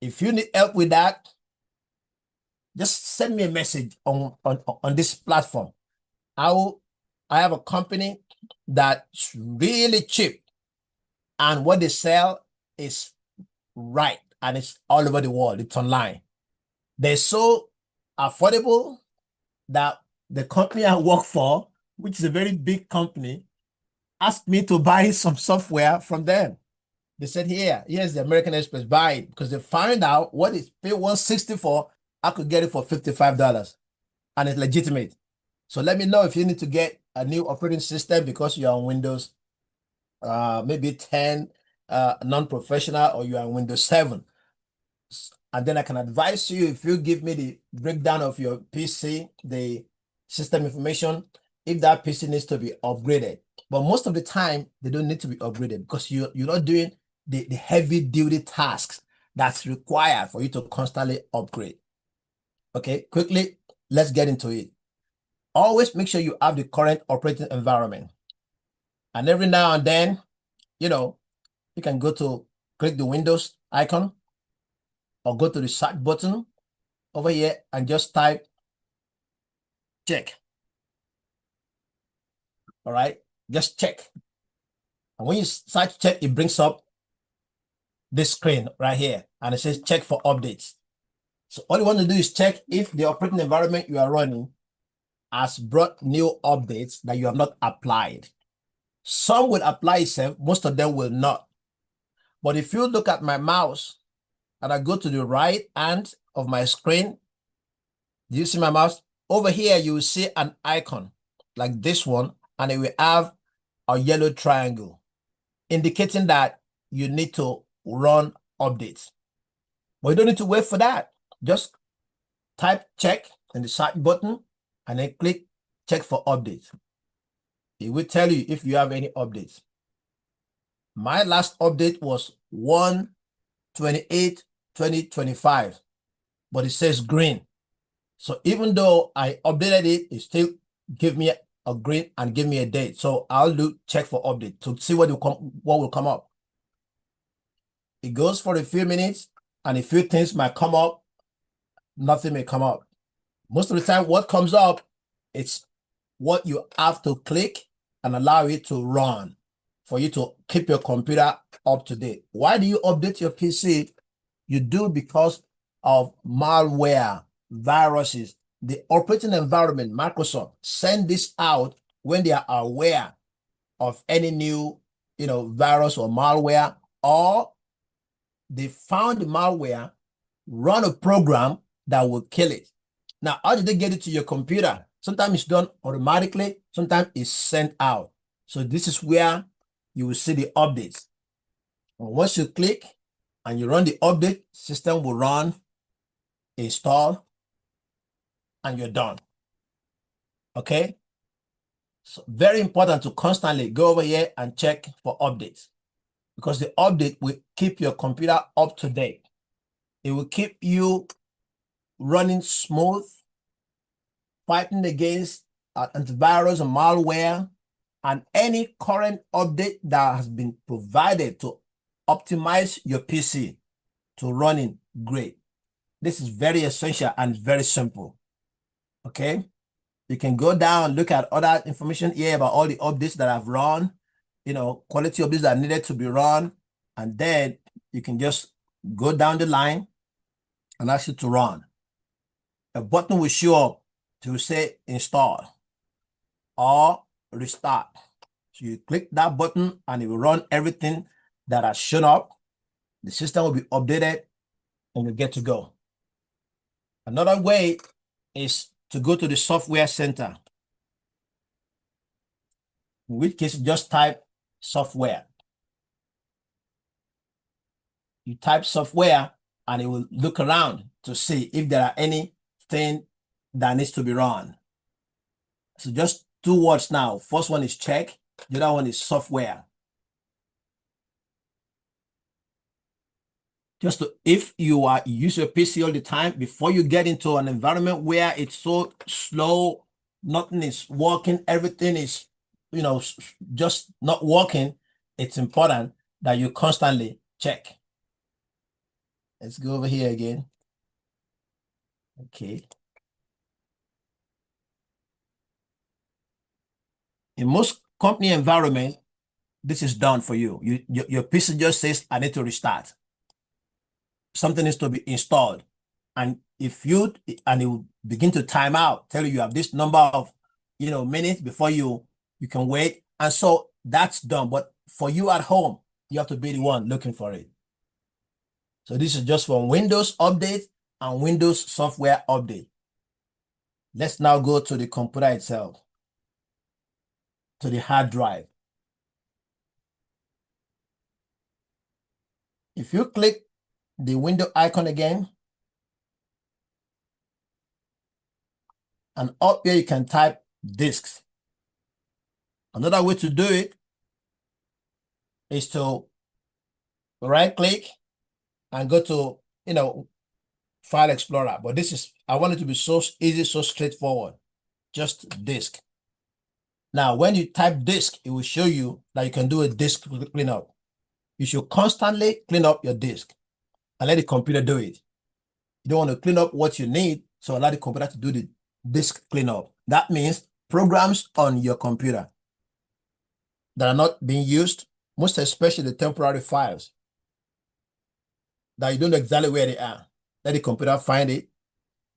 If you need help with that, just send me a message on this platform. I have a company that's really cheap, and what they sell is right, and it's all over the world. It's online. They're so affordable that the company I work for, which is a very big company, asked me to buy some software from them. They said, here's the American Express, buy it, because they found out what is pay $160 for, I could get it for $55, and it's legitimate. So let me know if you need to get a new operating system because you're on Windows, maybe 10, non-professional, or you're on Windows 7. And then I can advise you, if you give me the breakdown of your PC, the system information, if that PC needs to be upgraded. But most of the time, they don't need to be upgraded because you're not doing the heavy duty tasks that's required for you to constantly upgrade. Okay, quickly, let's get into it. Always make sure you have the current operating environment. And every now and then, you can go to click the Windows icon or go to the search button over here and just type check. All right, just check. And when you search check, it brings up this screen right here, and it says check for updates. So all you want to do is check if the operating environment you are running has brought new updates that you have not applied. Some will apply itself, most of them will not. But if you look at my mouse and I go to the right hand of my screen, do you see my mouse? Over here, you will see an icon like this one, and it will have a yellow triangle indicating that you need to run updates. But you don't need to wait for that. Just type check in the search button and then click check for updates. It will tell you if you have any updates. My last update was 1/28/2025, but it says green. So even though I updated it, it still give me a green and give me a date. So I'll do check for update to see what will come up. It goes for a few minutes, and a few things might come up. Nothing may come up. Most of the time, what comes up, it's what you have to click and allow it to run for you to keep your computer up to date. Why do you update your PC? You do because of malware, viruses. The operating environment, Microsoft, send this out when they are aware of any new, virus or malware, or they found the malware, run a program that will kill it. Now, how did they get it to your computer? Sometimes it's done automatically, sometimes it's sent out. So this is where you will see the updates. And once you click and you run the update, system will run, install, and you're done. Okay? So very important to constantly go over here and check for updates, because the update will keep your computer up to date. It will keep you running smooth, fighting against antivirus and malware, and any current update that has been provided to optimize your PC to running great. This is very essential and very simple. Okay, you can go down, look at other information here about all the updates that I've run, quality updates that needed to be run, and then you can just go down the line and ask it to run. A button will show up to say install or restart. So you click that button and it will run everything that has shown up. The system will be updated and you'll get to go. Another way is to go to the software center, in which case you just type software. You type software and it will look around to see if there are anything that needs to be run. So just 2 words now. First one is check, the other one is software. Just if you use your PC all the time, before you get into an environment where it's so slow, nothing is working, everything is, just not working, it's important that you constantly check. Let's go over here again. Okay. In most company environment, this is done for you. Your PC just says, I need to restart. Something needs to be installed. And it will begin to time out, tell you have this number of, minutes before you can wait. And so that's done. But for you at home, you have to be the one looking for it. So this is just for Windows update and Windows software update. Let's now go to the computer itself, to the hard drive. If you click the window icon again, and up here you can type disks. Another way to do it is to right click and go to, File Explorer. But I want it to be so easy, so straightforward. Just disk. Now, when you type disk, it will show you that you can do a disk cleanup. You should constantly clean up your disk and let the computer do it. You don't want to clean up what you need, so allow the computer to do the disk cleanup. That means programs on your computer that are not being used, most especially the temporary files that you don't know exactly where they are. Let the computer find it,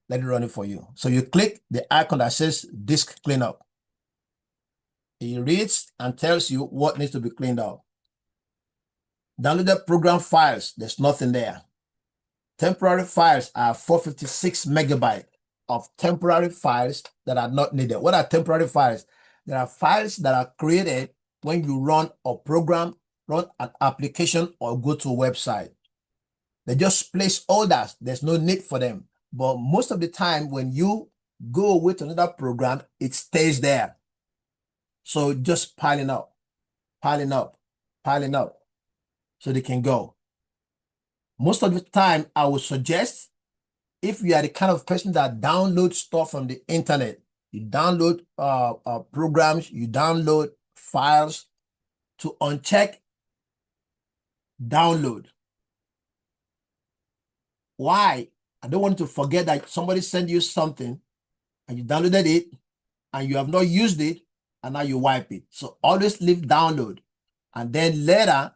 let it run it for you. So you click the icon that says disk cleanup. It reads and tells you what needs to be cleaned up. Downloaded program files, there's nothing there. Temporary files are 456 megabytes of temporary files that are not needed. What are temporary files? There are files that are created when you run a program, run an application, or go to a website. They just placeholders. There's no need for them. But most of the time when you go with another program, it stays there. So just piling up, piling up, piling up, so they can go. Most of the time, I would suggest, if you are the kind of person that downloads stuff from the internet, you download programs, you download files, to uncheck download. Why? I don't want you to forget that somebody sent you something and you downloaded it and you have not used it and now you wipe it. So always leave download. And then later,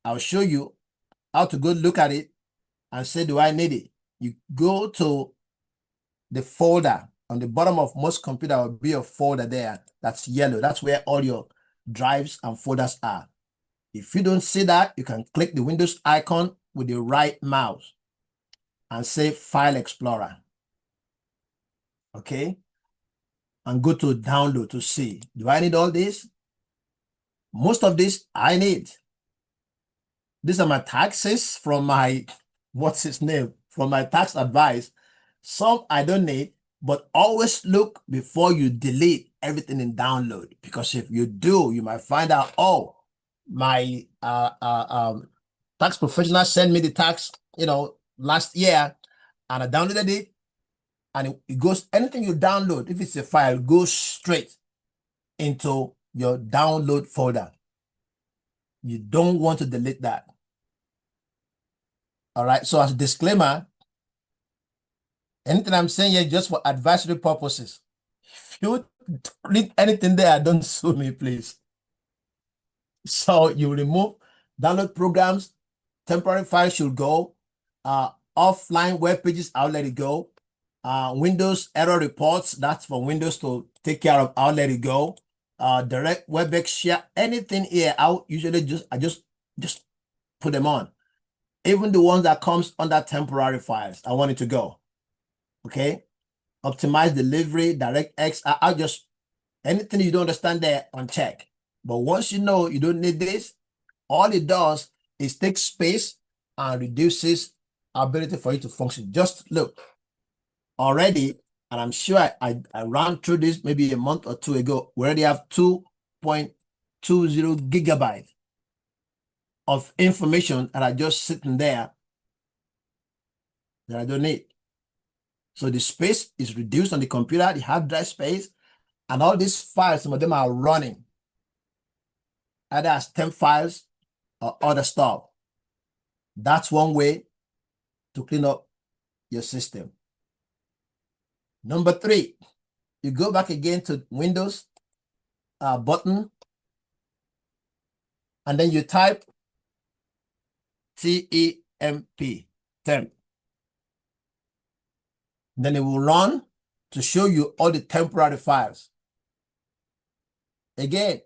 I'll show you how to go look at it and say, do I need it? You go to the folder. On the bottom of most computer will be a folder there that's yellow. That's where all your drives and folders are. If you don't see that, you can click the Windows icon with the right mouse and say File Explorer. Okay? And go to download to see. Do I need all this? Most of this I need. These are my taxes from my, from my tax advice. Some I don't need, but always look before you delete everything in download. Because if you do, you might find out, oh, my tax professional sent me the tax, last year, and I downloaded it, and it goes, anything you download, if it's a file, goes straight into your download folder. You don't want to delete that. All right. So as a disclaimer, anything I'm saying here just for advisory purposes. If you read anything there, don't sue me, please. So you remove download programs, temporary files should go. Offline web pages, I'll let it go. Windows error reports, that's for Windows to take care of, I'll let it go. Direct WebEx share, anything here, I'll usually just put them on. Even the ones that comes under temporary files, I want it to go. Okay. Optimize delivery, DirectX, I'll just, anything you don't understand there, uncheck. But once you know you don't need this, all it does is take space and reduces ability for you to function. Just look, already, and I'm sure I ran through this maybe a month or two ago, we already have 2.20 gigabytes of information that are just sitting there that I don't need. So the space is reduced on the computer, the hard drive space, and all these files, some of them are running either as temp files or other stuff. That's one way to clean up your system. Number 3, you go back again to Windows button, and then you type TEMP, temp. Then it will run to show you all the temporary files. Again,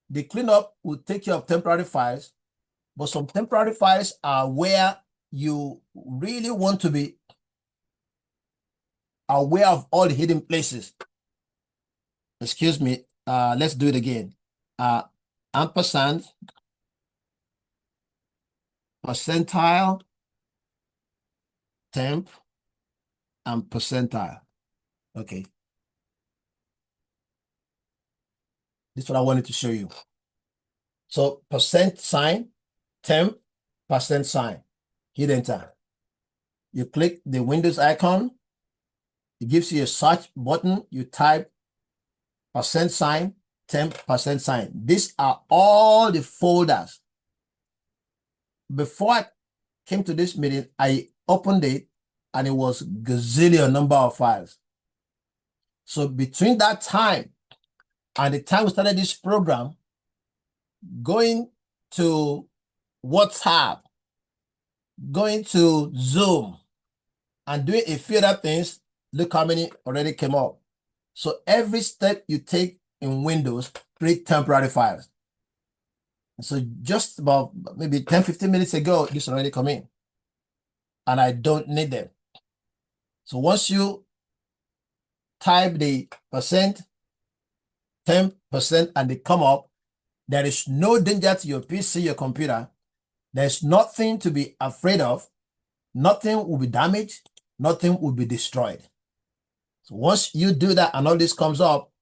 the cleanup will take care of temporary files, but some temporary files are where you really want to be aware of all the hidden places. Excuse me, let's do it again. Ampersand, percentile, temp, and percentile. Okay. This is what I wanted to show you. So percent sign, temp, percent sign. Hit enter. You click the Windows icon. It gives you a search button. You type percent sign, temp, percent sign. These are all the folders. Before I came to this meeting, I opened it and it was gazillion number of files. So between that time and the time we started this program, going to WhatsApp, going to Zoom, and doing a few other things, look how many already came up. So every step you take in Windows, create temporary files. So just about maybe 10-15 minutes ago, this already come in. And I don't need them. So once you type the percent, 10%, and they come up, there is no danger to your PC, your computer. There's nothing to be afraid of. Nothing will be damaged. Nothing will be destroyed. So once you do that and all this comes up,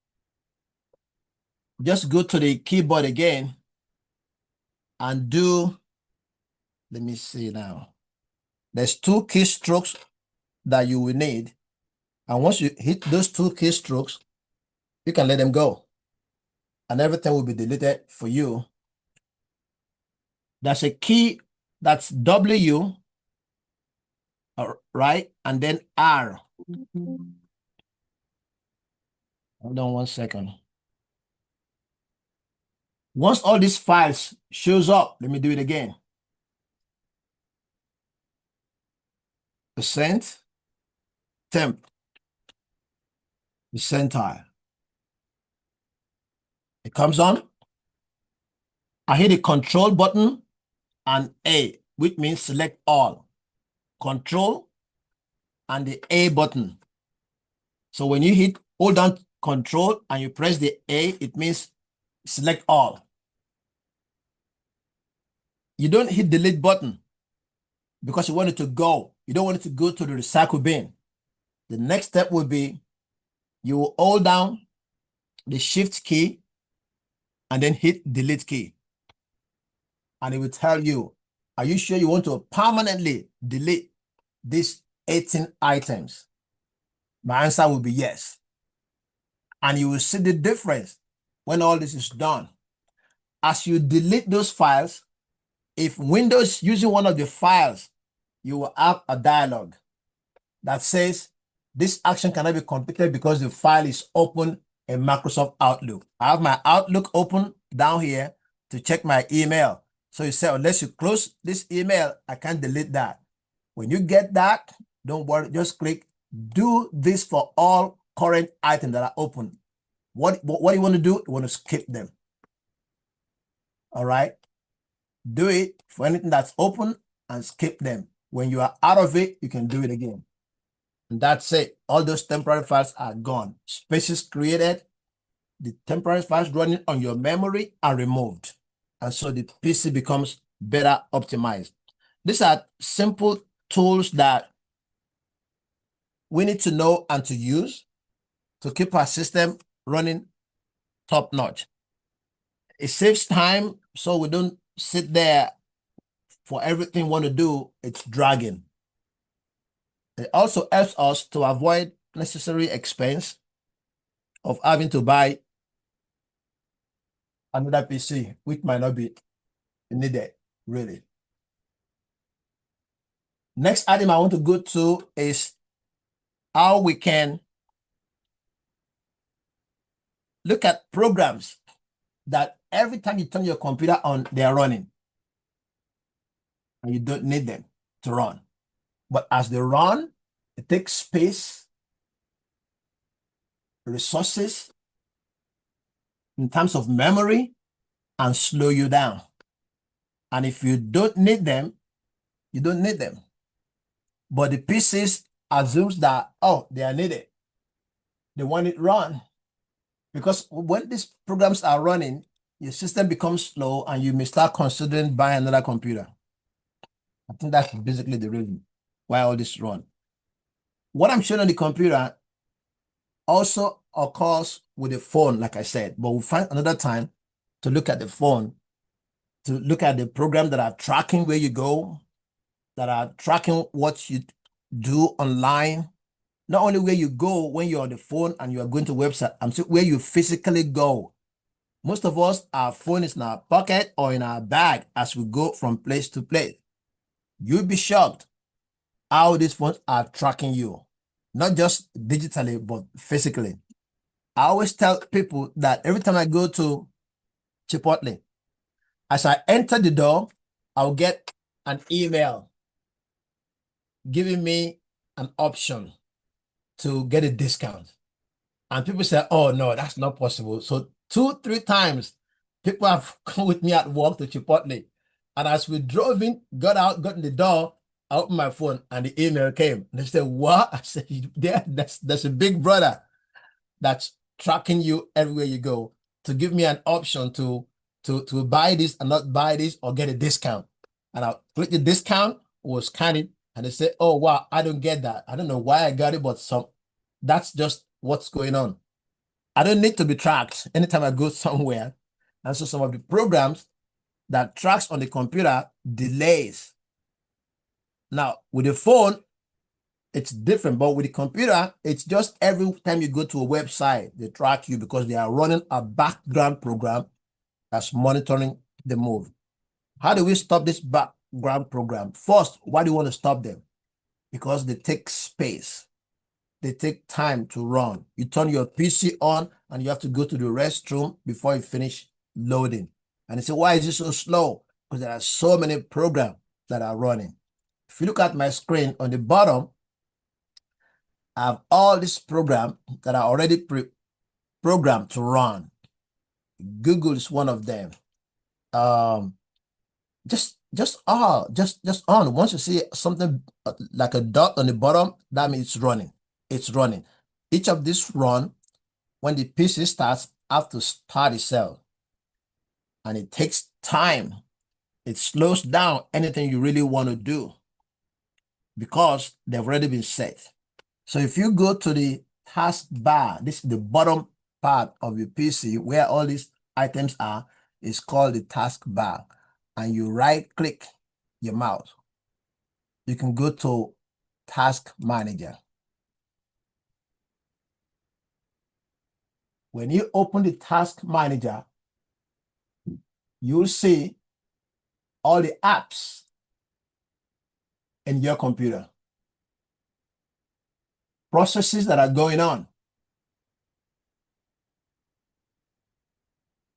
just go to the keyboard again and do, let me see now. There's 2 keystrokes that you will need. And once you hit those 2 keystrokes, you can let them go. And everything will be deleted for you. There's a key that's W, right? And then R. Hold on one second. Once all these files shows up, let me do it again. Percent, temp, percentile. It comes on. I hit the control button and A, which means select all. Control and the A button. So when you hold down control and you press the A, it means select all. You don't hit the delete button because you want it to go. You don't want it to go to the recycle bin. The next step will be you will hold down the shift key and then hit delete key. And it will tell you, are you sure you want to permanently delete these 18 items? My answer will be yes. And you will see the difference when all this is done. As you delete those files, if Windows using one of the files you will have a dialog that says this action cannot be completed because the file is open in Microsoft Outlook. I have my Outlook open down here to check my email. So you say, unless you close this email, I can't delete that. When you get that, don't worry, just click do this for all current items that are open. What you want to do? You want to skip them. All right. Do it for anything that's open and skip them. When you are out of it, you can do it again. And that's it. All those temporary files are gone. Spaces created, the temporary files running on your memory are removed. And so the PC becomes better optimized. These are simple tools that we need to know and to use to keep our system running top notch. It saves time so we don't sit there for everything we want to do, it's dragging. It also helps us to avoid necessary expense of having to buy another PC, which might not be needed, really. Next item I want to go to is how we can look at programs that every time you turn your computer on, they are running. And you don't need them to run. But as they run, it takes space, resources, in terms of memory, and slow you down. And if you don't need them, you don't need them. But the PCs assumes that, oh, they are needed. They want it run. Because when these programs are running, your system becomes slow and you may start considering buying another computer. I think that's basically the reason why all this run. What I'm showing on the computer also occurs with the phone, like I said, but we'll find another time to look at the phone, to look at the programs that are tracking where you go, that are tracking what you do online, not only where you go when you're on the phone and you are going to website, I'm saying where you physically go. Most of us, our phone is in our pocket or in our bag as we go from place to place. You'll be shocked how these phones are tracking you, not just digitally, but physically. I always tell people that every time I go to Chipotle, as I enter the door, I'll get an email giving me an option to get a discount. And people say, oh, no, that's not possible. So 2-3 times, people have come with me at work to Chipotle. And as we drove in, got in the door, I opened my phone and the email came. And they said, what? I said, there's a big brother that's tracking you everywhere you go to give me an option to buy this and not buy this or get a discount. And I click the discount, was scanning, and they say, oh, wow, I don't get that. I don't know why I got it, but that's just what's going on. I don't need to be tracked anytime I go somewhere. And so some of the programs that tracks on the computer delays. Now, with the phone, it's different, but with the computer, it's just every time you go to a website, they track you because they are running a background program that's monitoring the move. How do we stop this background program? First, why do you want to stop them? Because they take space. They take time to run. You turn your PC on and you have to go to the restroom before you finish loading. And you say, why is it so slow? Because there are so many programs that are running. If you look at my screen on the bottom, I have all these programs that are already programmed to run. Google is one of them. Just on. Once you see something like a dot on the bottom, that means it's running. It's running. Each of these run when the PC starts, have to start itself. And it takes time. It slows down anything you really want to do because they've already been set. So if you go to the task bar, this is the bottom part of your PC where all these items are, is called the task bar. And you right click your mouse. You can go to Task Manager. When you open the Task Manager, you'll see all the apps in your computer. Processes that are going on.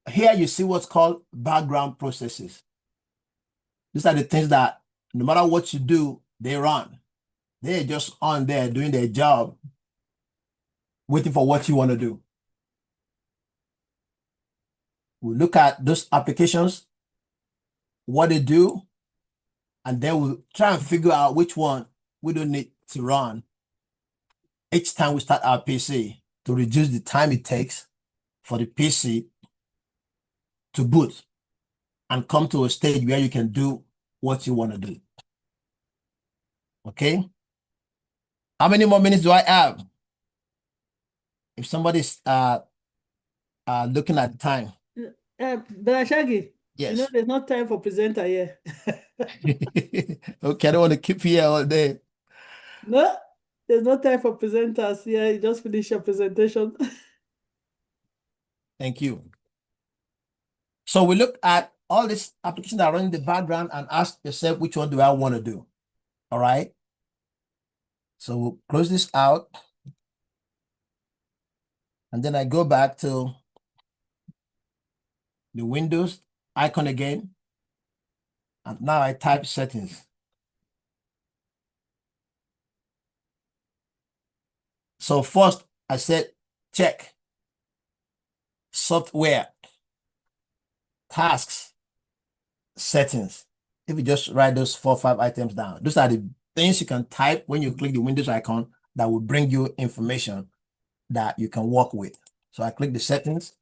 Here you see what's called background processes. These are the things that no matter what you do, they run. They're just on there doing their job, waiting for what you want to do. We look at those applications, what they do, and then we'll try and figure out which one we don't need to run each time we start our PC to reduce the time it takes for the PC to boot and come to a stage where you can do what you want to do. Okay? How many more minutes do I have? If somebody's looking at the time. Brother Shaggy, Yes. you know there's no time for presenter here. Okay, I don't want to keep you here all day. No, there's no time for presenters here. You just finish your presentation. Thank you. So we look at all these applications that are running in the background and ask yourself, which one do I want to do? All right. So we'll close this out. And then I go back to the Windows icon again. And now I type settings. So first I said, check software, tasks, settings. If you just write those 4 or 5 items down, those are the things you can type when you click the Windows icon that will bring you information that you can work with. So I click the settings.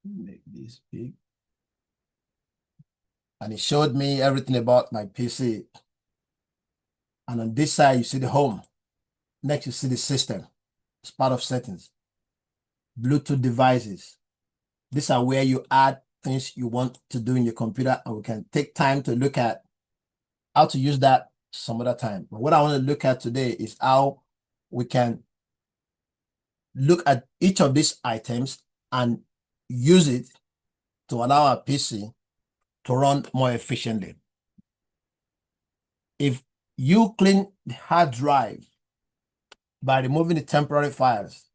Make this big. And it showed me everything about my PC. And on this side, you see the home. Next, you see the system. It's part of settings. Bluetooth devices. These are where you add things you want to do in your computer, and we can take time to look at how to use that some other time. But what I want to look at today is how we can look at each of these items and use it to allow our PC to run more efficiently. If you clean the hard drive by removing the temporary files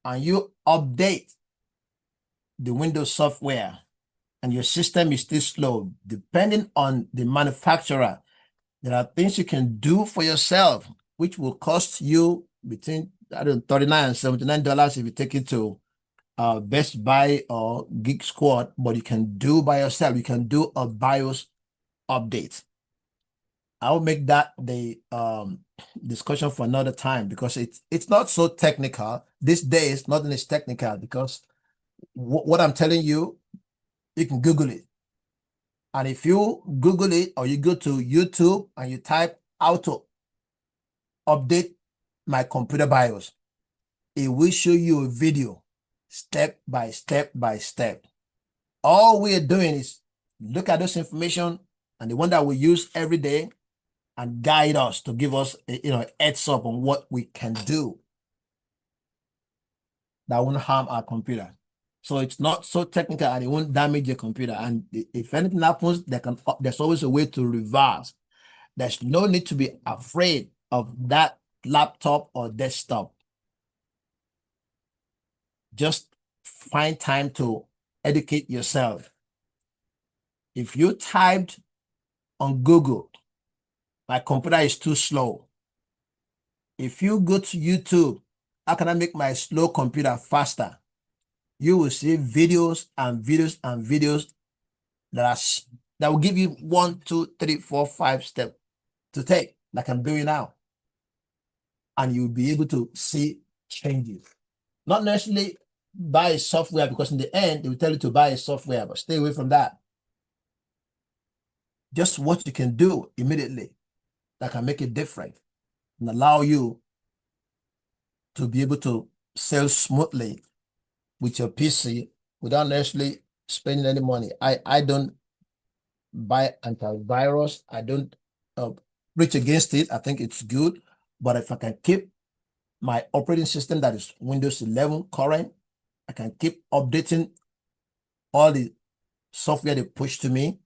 and you update the Windows software and your system is still slow, depending on the manufacturer, there are things you can do for yourself, which will cost you between $39 and $79 if you take it to Best Buy or Geek Squad, but you can do by yourself. You can do a BIOS update. I'll make that the discussion for another time because it's not so technical. These days, nothing is technical because what I'm telling you, you can Google it. And if you Google it or you go to YouTube and you type how to update my computer BIOS, it will show you a video step by step by step. All we're doing is look at this information and the one that we use every day and guide us to give us a heads up on what we can do that won't harm our computer. So it's not so technical and it won't damage your computer. And if anything happens, there's always a way to reverse. There's no need to be afraid of that laptop or desktop. Just find time to educate yourself. If you typed on Google, my computer is too slow. If you go to YouTube, how can I make my slow computer faster? You will see videos and videos and videos that will give you 1, 2, 3, 4, 5 steps to take, like I'm doing now. And you'll be able to see changes. Not necessarily buy a software, because in the end, they will tell you to buy a software, but stay away from that. Just what you can do immediately that can make it different and allow you to be able to sell smoothly with your PC without necessarily spending any money. I don't buy antivirus. I don't preach against it. I think it's good. But if I can keep my operating system that is Windows 11 current, I can keep updating all the software they push to me,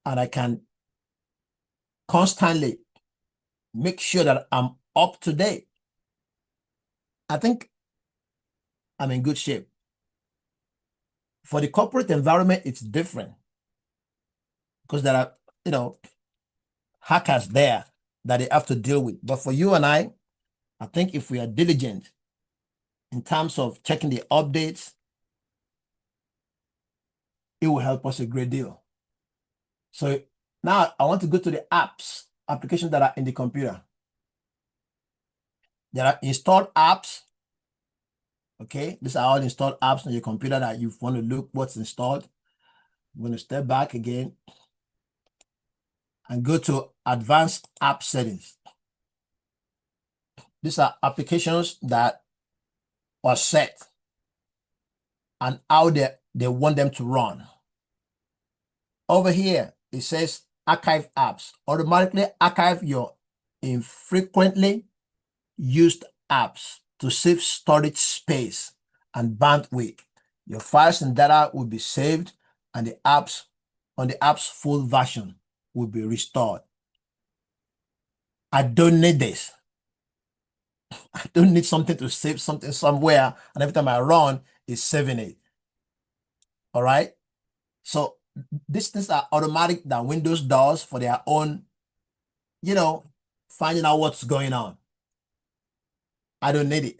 and I can constantly make sure that I'm up to date, I think I'm in good shape. For the corporate environment, it's different because there are, hackers there that they have to deal with. But for you and I think if we are diligent in terms of checking the updates, it will help us a great deal. So now I want to go to the applications that are in the computer. There are installed apps. Okay, these are all installed apps on your computer that you want to look what's installed. I'm going to step back again and go to advanced app settings. These are applications that are set and how they want them to run. Over here, it says archive apps. Automatically archive your infrequently used apps to save storage space and bandwidth. Your files and data will be saved and the app's full version will be restored. I don't need this. I don't need something to save something somewhere, and every time I run, it's saving it. All right. So these are automatic that Windows does for their own, finding out what's going on. I don't need it.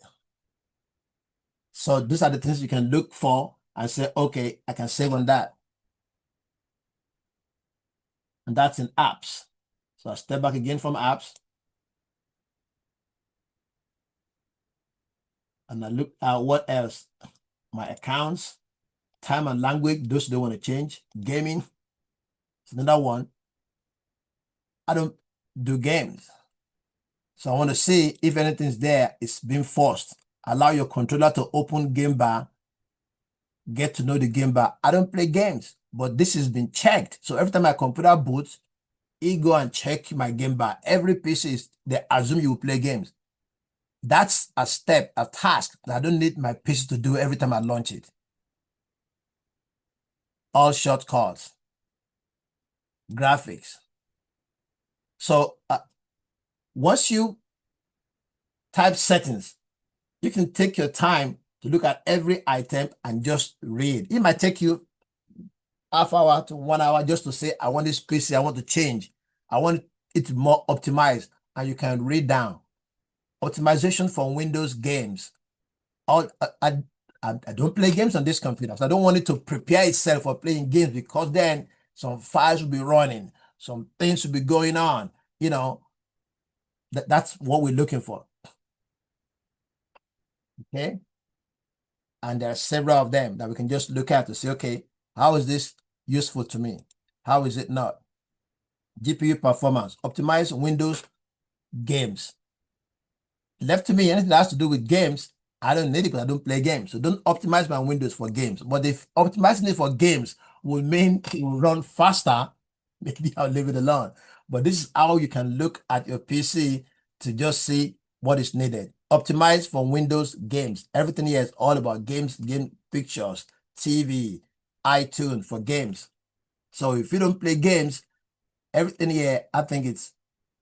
So these are the things you can look for and say, okay, I can save on that. And that's in apps. So I step back again from apps. And I look at what else. My accounts, time and language, those don't want to change. Gaming, it's another one. I don't do games. So I want to see if anything's there, it's being forced. Allow your controller to open game bar, get to know the game bar. I don't play games, but this has been checked. So every time my computer boots, it go and check my game bar. Every PC they assume you will play games. That's a step, a task that I don't need my PC to do every time I launch it. All shortcuts, graphics. So once you type settings, you can take your time to look at every item and just read. It might take you half hour to 1 hour just to say, I want this PC, I want to change. I want it more optimized, and you can read down. Optimization for Windows games. I don't play games on this computer, so I don't want it to prepare itself for playing games, because then some files will be running, some things will be going on. That's what we're looking for. Okay. And there are several of them that we can just look at to say, okay, how is this useful to me? How is it not? GPU performance, optimize Windows games. Left to me, anything that has to do with games, I don't need it because I don't play games. So don't optimize my Windows for games. But if optimizing it for games will mean it will run faster, maybe I'll leave it alone. But this is how you can look at your PC to just see what is needed. Optimize for Windows games. Everything here is all about games, game pictures, TV, iTunes for games. So if you don't play games, everything here, I think it's,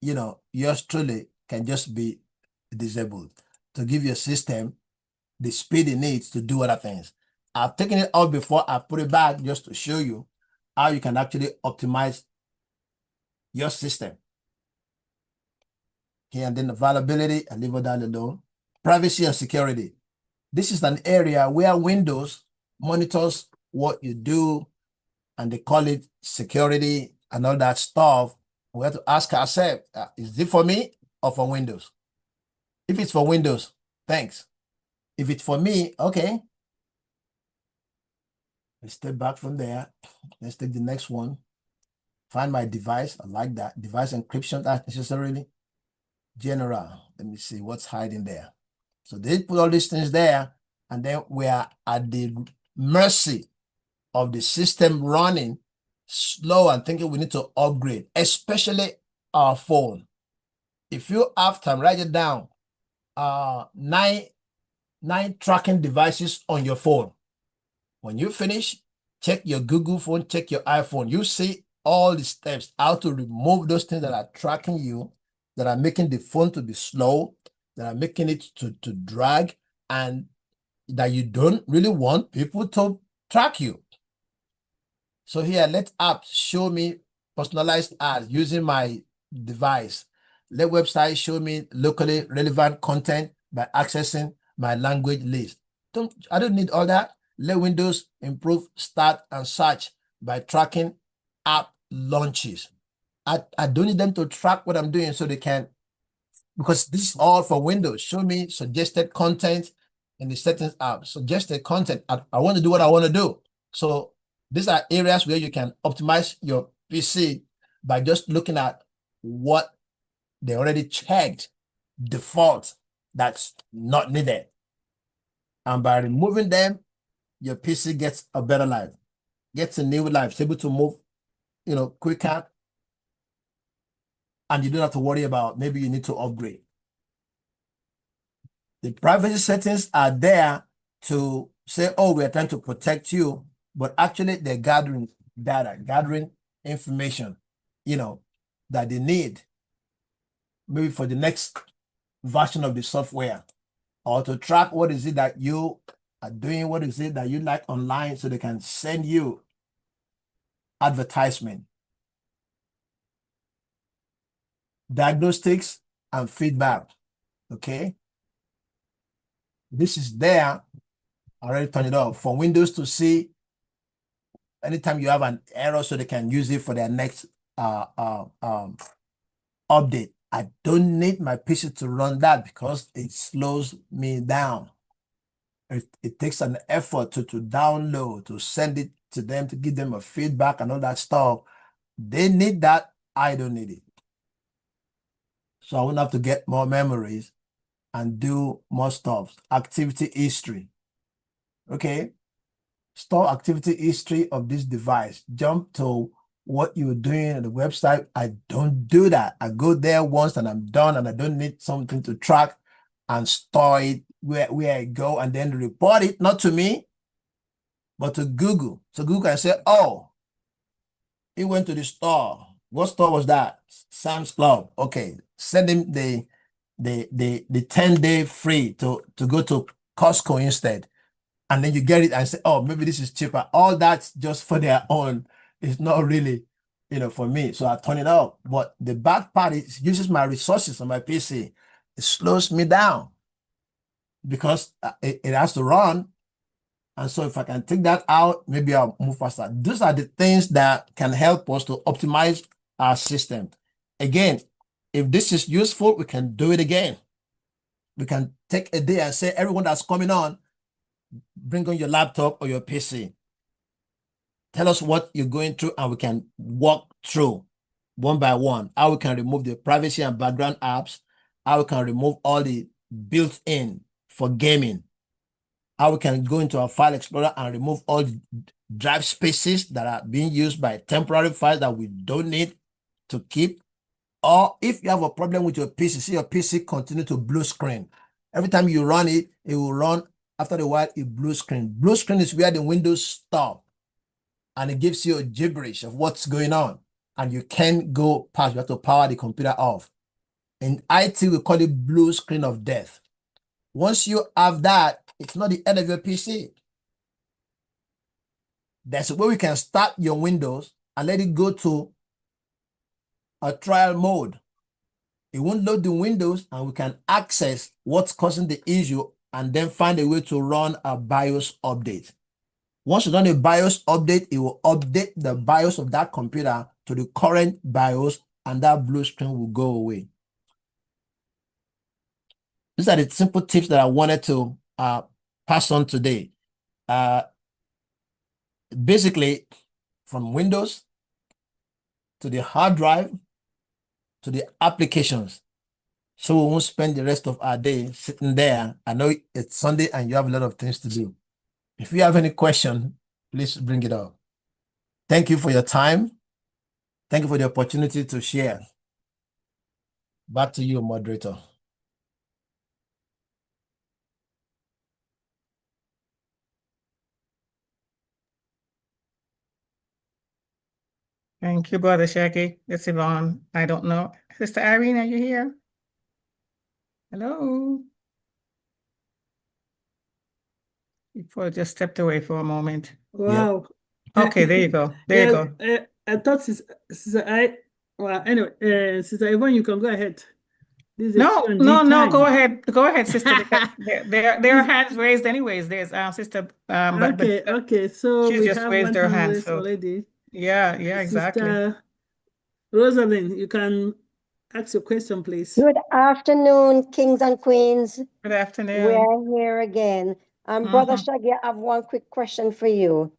yours truly can just be disabled to give your system the speed it needs to do other things. I've taken it out before, I put it back just to show you how you can actually optimize your system. Okay, and then availability, I leave it down alone. Privacy and security. This is an area where Windows monitors what you do, and they call it security and all that stuff. We have to ask ourselves, is it for me or for Windows? If it's for Windows, thanks. If it's for me, okay. Let's step back from there. Let's take the next one. Find my device. I like that. Device encryption, not necessarily. General. Let me see what's hiding there. So they put all these things there, and then we are at the mercy of the system running slow and thinking we need to upgrade, especially our phone. If you have time, write it down. 9 tracking devices on your phone. When you finish, check your Google phone, check your iPhone. You see all the steps, how to remove those things that are tracking you, that are making the phone to be slow, that are making it to drag, and that you don't really want people to track you. So here, let apps show me personalized ads using my device. Let websites show me locally relevant content by accessing my language list. I don't need all that. Let Windows improve start and search by tracking app launches. I don't need them to track what I'm doing so they can, because this is all for Windows. Show me suggested content in the settings app. Suggested content. I want to do what I want to do. So these are areas where you can optimize your PC by just looking at what they already checked, default, that's not needed. And by removing them, your PC gets a better life, gets a new life. It's able to move, quicker. And you don't have to worry about maybe you need to upgrade. The privacy settings are there to say, oh, we are trying to protect you, but actually they're gathering data, gathering information, that they need maybe for the next version of the software, or to track what is it that you are doing, what is it that you like online, so they can send you advertisement. Diagnostics and feedback, okay? This is there. I already turned it off for Windows to see anytime you have an error, so they can use it for their next update. I don't need my PC to run that because it slows me down. It takes an effort to download, to send it to them, to give them a feedback and all that stuff. They need that. I don't need it. So I won't have to get more memories and do more stuff. Activity history. Okay. Store activity history of this device. Jump to what you're doing on the website. I don't do that. I go there once and I'm done, and I don't need something to track and store it where I go and then report it, not to me, but to Google. So Google can say, oh, he went to the store. What store was that? Sam's Club. Okay. Send him the 10-day free to go to Costco instead. And then you get it and say, oh, maybe this is cheaper. All that's just for their own. It's not really, for me. So I turn it off. But the bad part is it uses my resources on my PC. It slows me down because it has to run. And so if I can take that out, maybe I'll move faster. Those are the things that can help us to optimize our system. Again, if this is useful, we can do it again. We can take a day and say, everyone that's coming on, bring on your laptop or your PC. Tell us what you're going through, and we can walk through one by one how we can remove the privacy and background apps, how we can remove all the built-in for gaming, how we can go into our file explorer and remove all the drive spaces that are being used by temporary files that we don't need to keep. Or if you have a problem with your PC, see your PC continue to blue screen. Every time you run it, it will run. After a while, it blue screen. Blue screen is where the Windows stop, and it gives you a gibberish of what's going on, and you can't go past. You have to power the computer off. In IT, we call it blue screen of death. Once you have that, it's not the end of your PC. That's where we can start your Windows and let it go to a trial mode. It won't load the Windows, and we can access what's causing the issue and then find a way to run a BIOS update. Once you run a BIOS update, it will update the BIOS of that computer to the current BIOS, and that blue screen will go away. These are the simple tips that I wanted to pass on today. Basically, from Windows to the hard drive to the applications. So we won't spend the rest of our day sitting there. I know it's Sunday and you have a lot of things to do. If you have any question, please bring it up. Thank you for your time. Thank you for the opportunity to share. Back to you, moderator. Thank you, Brother Shaggy. It's Yvonne. I don't know. Sister Irene, are you here? Hello? You probably just stepped away for a moment. Wow. Okay, there you go. There you go. I thought well, anyway, Sister Yvonne, you can go ahead. This is a No, Q&A no, time. go ahead. Go ahead, sister. Because there are hands raised anyways. There's sister but Okay. So she's we just have raised one her hand hand. raised So already. yeah, exactly. Sister Rosalind, you can ask your question, please. Good afternoon, kings and queens. Good afternoon. We're here again. Brother Shaggy, I have one quick question for you.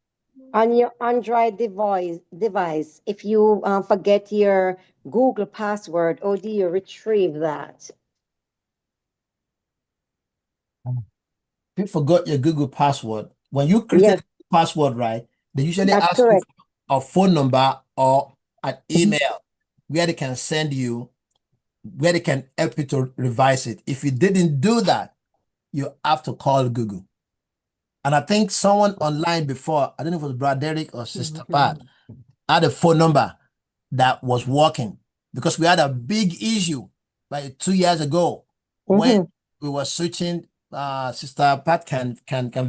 On your Android device, if you forget your Google password, how do you retrieve that? If you forgot your Google password, when you created the password, right, they usually That's ask you correct. for a phone number or an email where they can send you, where they can help you to revise it. If you didn't do that, you have to call Google. And I think someone online before, I don't know if it was Brad Derek or Sister Pat, had a phone number that was working because we had a big issue like 2 years ago when we were switching. Sister Pat can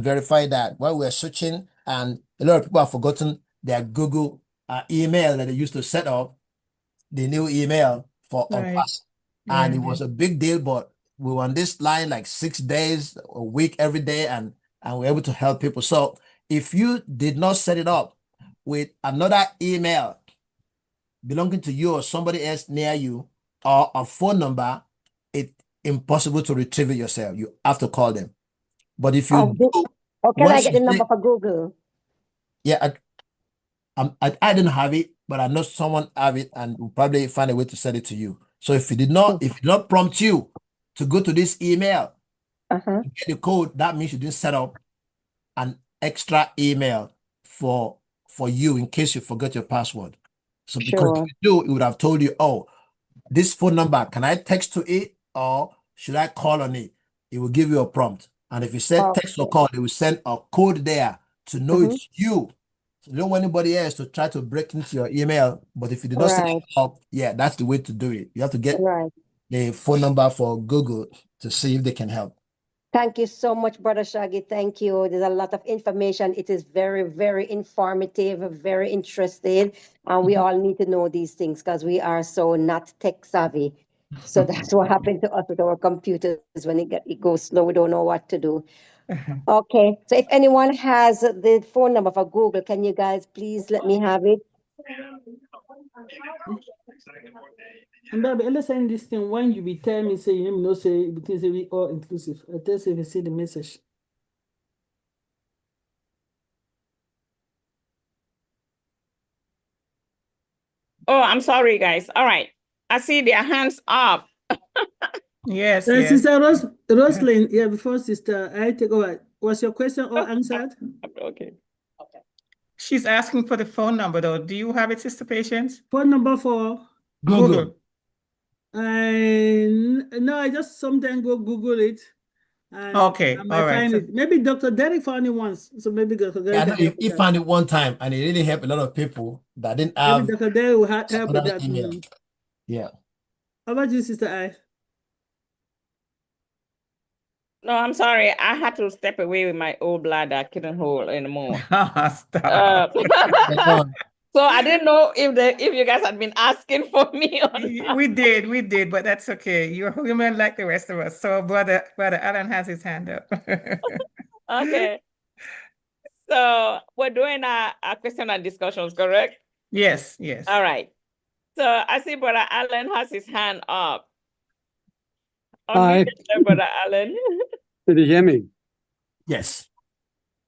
verify that when we were switching, and a lot of people have forgotten their Google email that they used to set up, the new email for us, and it was a big deal. But we were on this line like 6 days a week every day, and we were able to help people. So if you did not set it up with another email belonging to you or somebody else near you or a phone number, it's impossible to retrieve it yourself. You have to call them. But if you do, can I get the number for Google? Yeah, I didn't have it, but I know someone have it, and will probably find a way to send it to you. So if it did not prompt you to go to this email, to get the code, that means you didn't set up an extra email for you in case you forget your password. So because if you do, it would have told you, oh, this phone number, can I text to it or should I call on it? It will give you a prompt. And if you said text or call, it will send a code there to know it's you. So you don't want anybody else to try to break into your email. But if you did not set it up, that's the way to do it. You have to get the phone number for Google to see if they can help. Thank you so much, Brother Shaggy. Thank you. There's a lot of information. It is very, very informative, very interesting. And we all need to know these things because we are so not tech savvy. So that's what happened to us with our computers. When it goes slow, we don't know what to do. Okay. So if anyone has the phone number for Google, can you guys please let me have it? And baby, let's send this thing when you be tell me, say, you know, say, because we all inclusive. I tell you if you see the message. Oh, I'm sorry, guys. All right. I see their hands up. Yes. Sister Roslyn, before Sister, I take over. Was your question all answered? Okay. She's asking for the phone number, though. Do you have it, Sister Patience? Phone number for Google. No, I just sometimes go Google it. And Okay, I might all right. find it. Maybe Dr. Derek found it once. So maybe Dr. Derek I know he found it one time, and it really helped a lot of people that didn't have. Maybe Dr. Derek will help with that. Email. Yeah. How about you, Sister I? No, I'm sorry. I had to step away with my old bladder. I couldn't hold anymore. Stop. So I didn't know if you guys had been asking for me or not. We did, but that's okay. You're human like the rest of us. So brother Alan has his hand up. Okay. So we're doing a question and discussions, correct? Yes. All right. So I see Brother Alan has his hand up. Hi. Brother Alan. Did you hear me? Yes.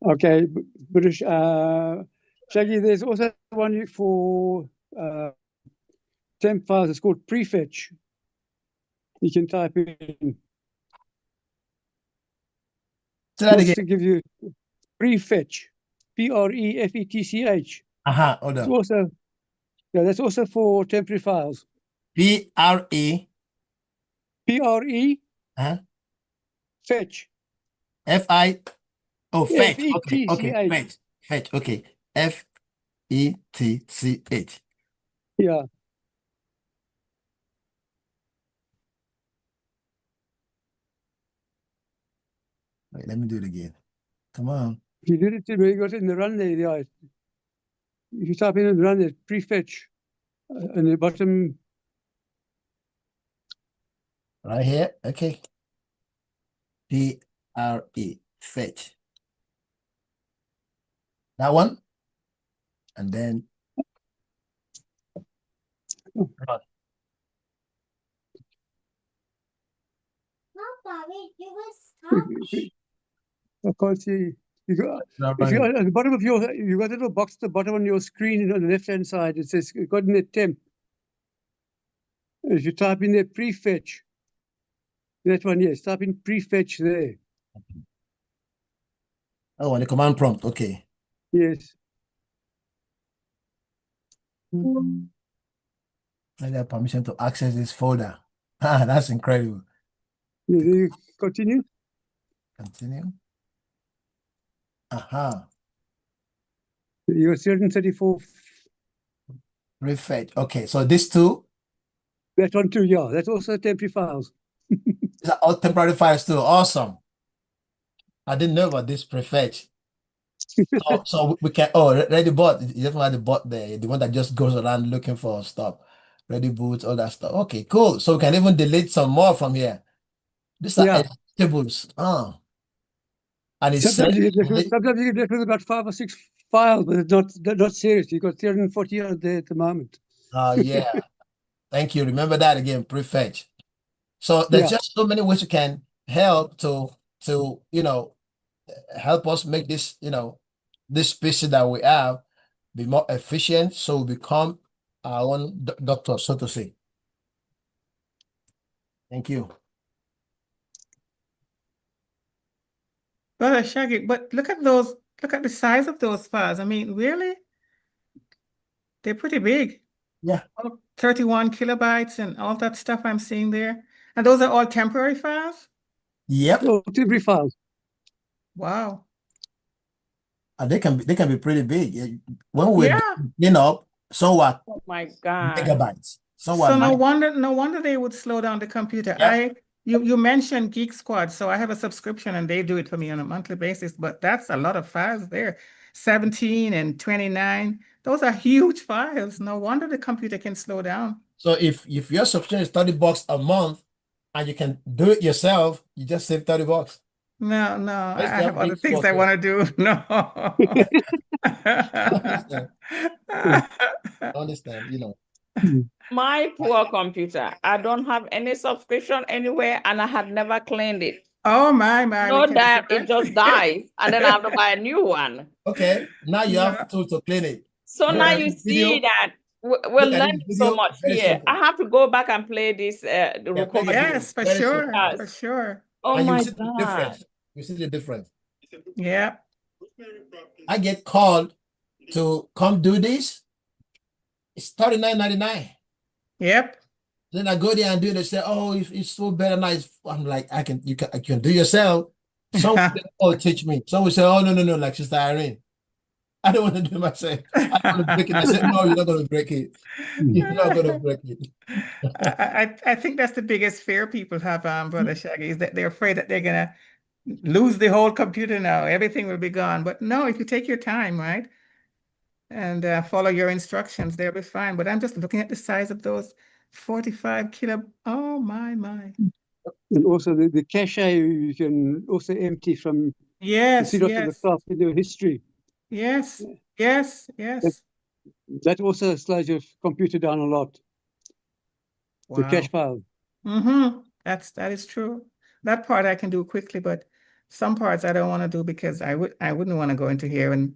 Okay. British Shaggy, there's also one for temp files. It's called prefetch. You can type in. Say that again. To give you prefetch. PREFETCH. Hold It's on. also that's also for temporary files. PRE. Fetch. FI. Oh, fetch. Okay. FETCH. Fetch. Okay. FETCH. Yeah. Wait, let me do it again. Come on. You did it you got it in the run there. Yeah. If you type in the run there, prefetch, and the bottom. Right here. Okay. PRE, fetch. That one. And then run. I can't see. You got, Not if you running. at the bottom of your, you got a little box at the bottom on your screen on the left hand side. It says coordinate temp. If you type in there prefetch, that one, yes, type in prefetch there. Oh, on the command prompt. Okay. Yes. I got permission to access this folder. Ah, that's incredible. You continue. Continue. Aha. You got 334. Refetch. Okay, so these two, That one too, yeah. That's also temporary files. these are all temporary files too. Awesome. I didn't know about this prefetch. So we can, ready bot. You just want the bot there, the one that just goes around looking for stuff. Ready boot, all that stuff. Okay, cool. So we can even delete some more from here. These are Yeah. tables. And it's Sometimes you said, get left with about 5 or 6 files, but it's not serious. You've got 340 out there at the moment. yeah. Thank you. Remember that again, prefetch. So there's just so many ways you can help to help us make this, this species that we have be more efficient, so we become our own doctor, so to say. Thank you. Brother Shaggy, but look at those, look at the size of those files. I mean, really? They're pretty big. Yeah. 31 kilobytes and all that stuff I'm seeing there. And those are all temporary files? Yep. Oh, temporary files. Wow. And they can be pretty big. When we clean up, so what? Oh my God. Megabytes. So So what? no wonder they would slow down the computer. Yeah. You mentioned Geek Squad, so I have a subscription and they do it for me on a monthly basis, but that's a lot of files there. 17 and 29. Those are huge files. No wonder the computer can slow down. So if your subscription is $30 a month and you can do it yourself, you just save $30. No, I Let's have have other Geek things Squad I want to do. No. I understand, My poor computer. I don't have any subscription anywhere and I had never cleaned it. Oh my. No doubt it just dies and then I have to buy a new one. Okay, now you have to clean it. So now you see that we're learning so much here. I have to go back and play this the recording. Yes, for sure. Oh and my you see the God. difference. You see the difference. Yeah. I get called to come do this. It's $39.99. Yep. Then I go there and do it. They say, "Oh, it's so better nice." I'm like, I can do yourself. Someone will teach me. Someone will say, "Oh, no, like Sister Irene. I don't want to do it myself. I don't want to break it." I said, "No, you're not going to break it. You're not going to break it." I think that's the biggest fear people have, Brother Shaggy, is that they're afraid that they're gonna lose the whole computer now. Everything will be gone. But no, if you take your time, right, and follow your instructions, they'll be fine. But I'm just looking at the size of those 45 kilo. Oh my. And also the cache you can also empty from the Yes. CDOT to the top in your history. Yes. That also slows your computer down a lot. The cache file. That is true. That part I can do quickly, but some parts I don't want to do because I wouldn't want to go into here. And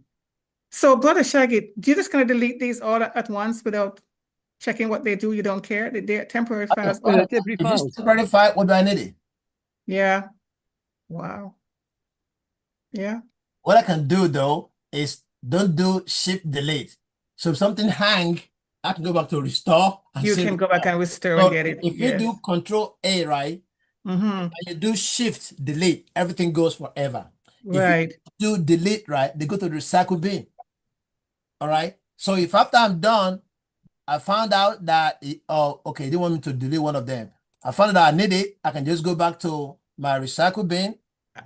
so, Brother Shaggy, you're just going to delete these all at once without checking what they do? You don't care? They're temporary files. Temporary files. If it's temporary file, what do I need it? Yeah. Wow. Yeah. What I can do though is don't do shift delete. So if something hang, I can go back to restore. And you can go back and restore and get it. If you do Control A, right, and you do shift delete, everything goes forever. Right. If you do delete, right, they go to the recycle bin. All right. So if after I'm done, I found out that, okay, they want me to delete one of them. I found out I need it. I can just go back to my recycle bin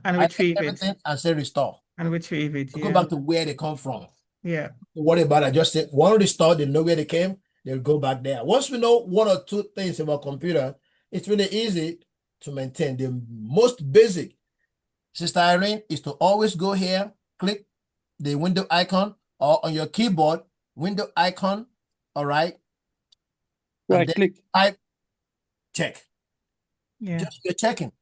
And I retrieve it. everything and say restore. And retrieve it. Go Yeah. back to where they come from. Yeah. Don't worry about it. Just say one restore, they know where they came, they'll go back there. Once we know one or two things about computer, it's really easy to maintain. The most basic, Sister Irene, is to always go here, click the window icon, or on your keyboard, window icon, all right? And Right then click. type check. Yeah. Just you're checking.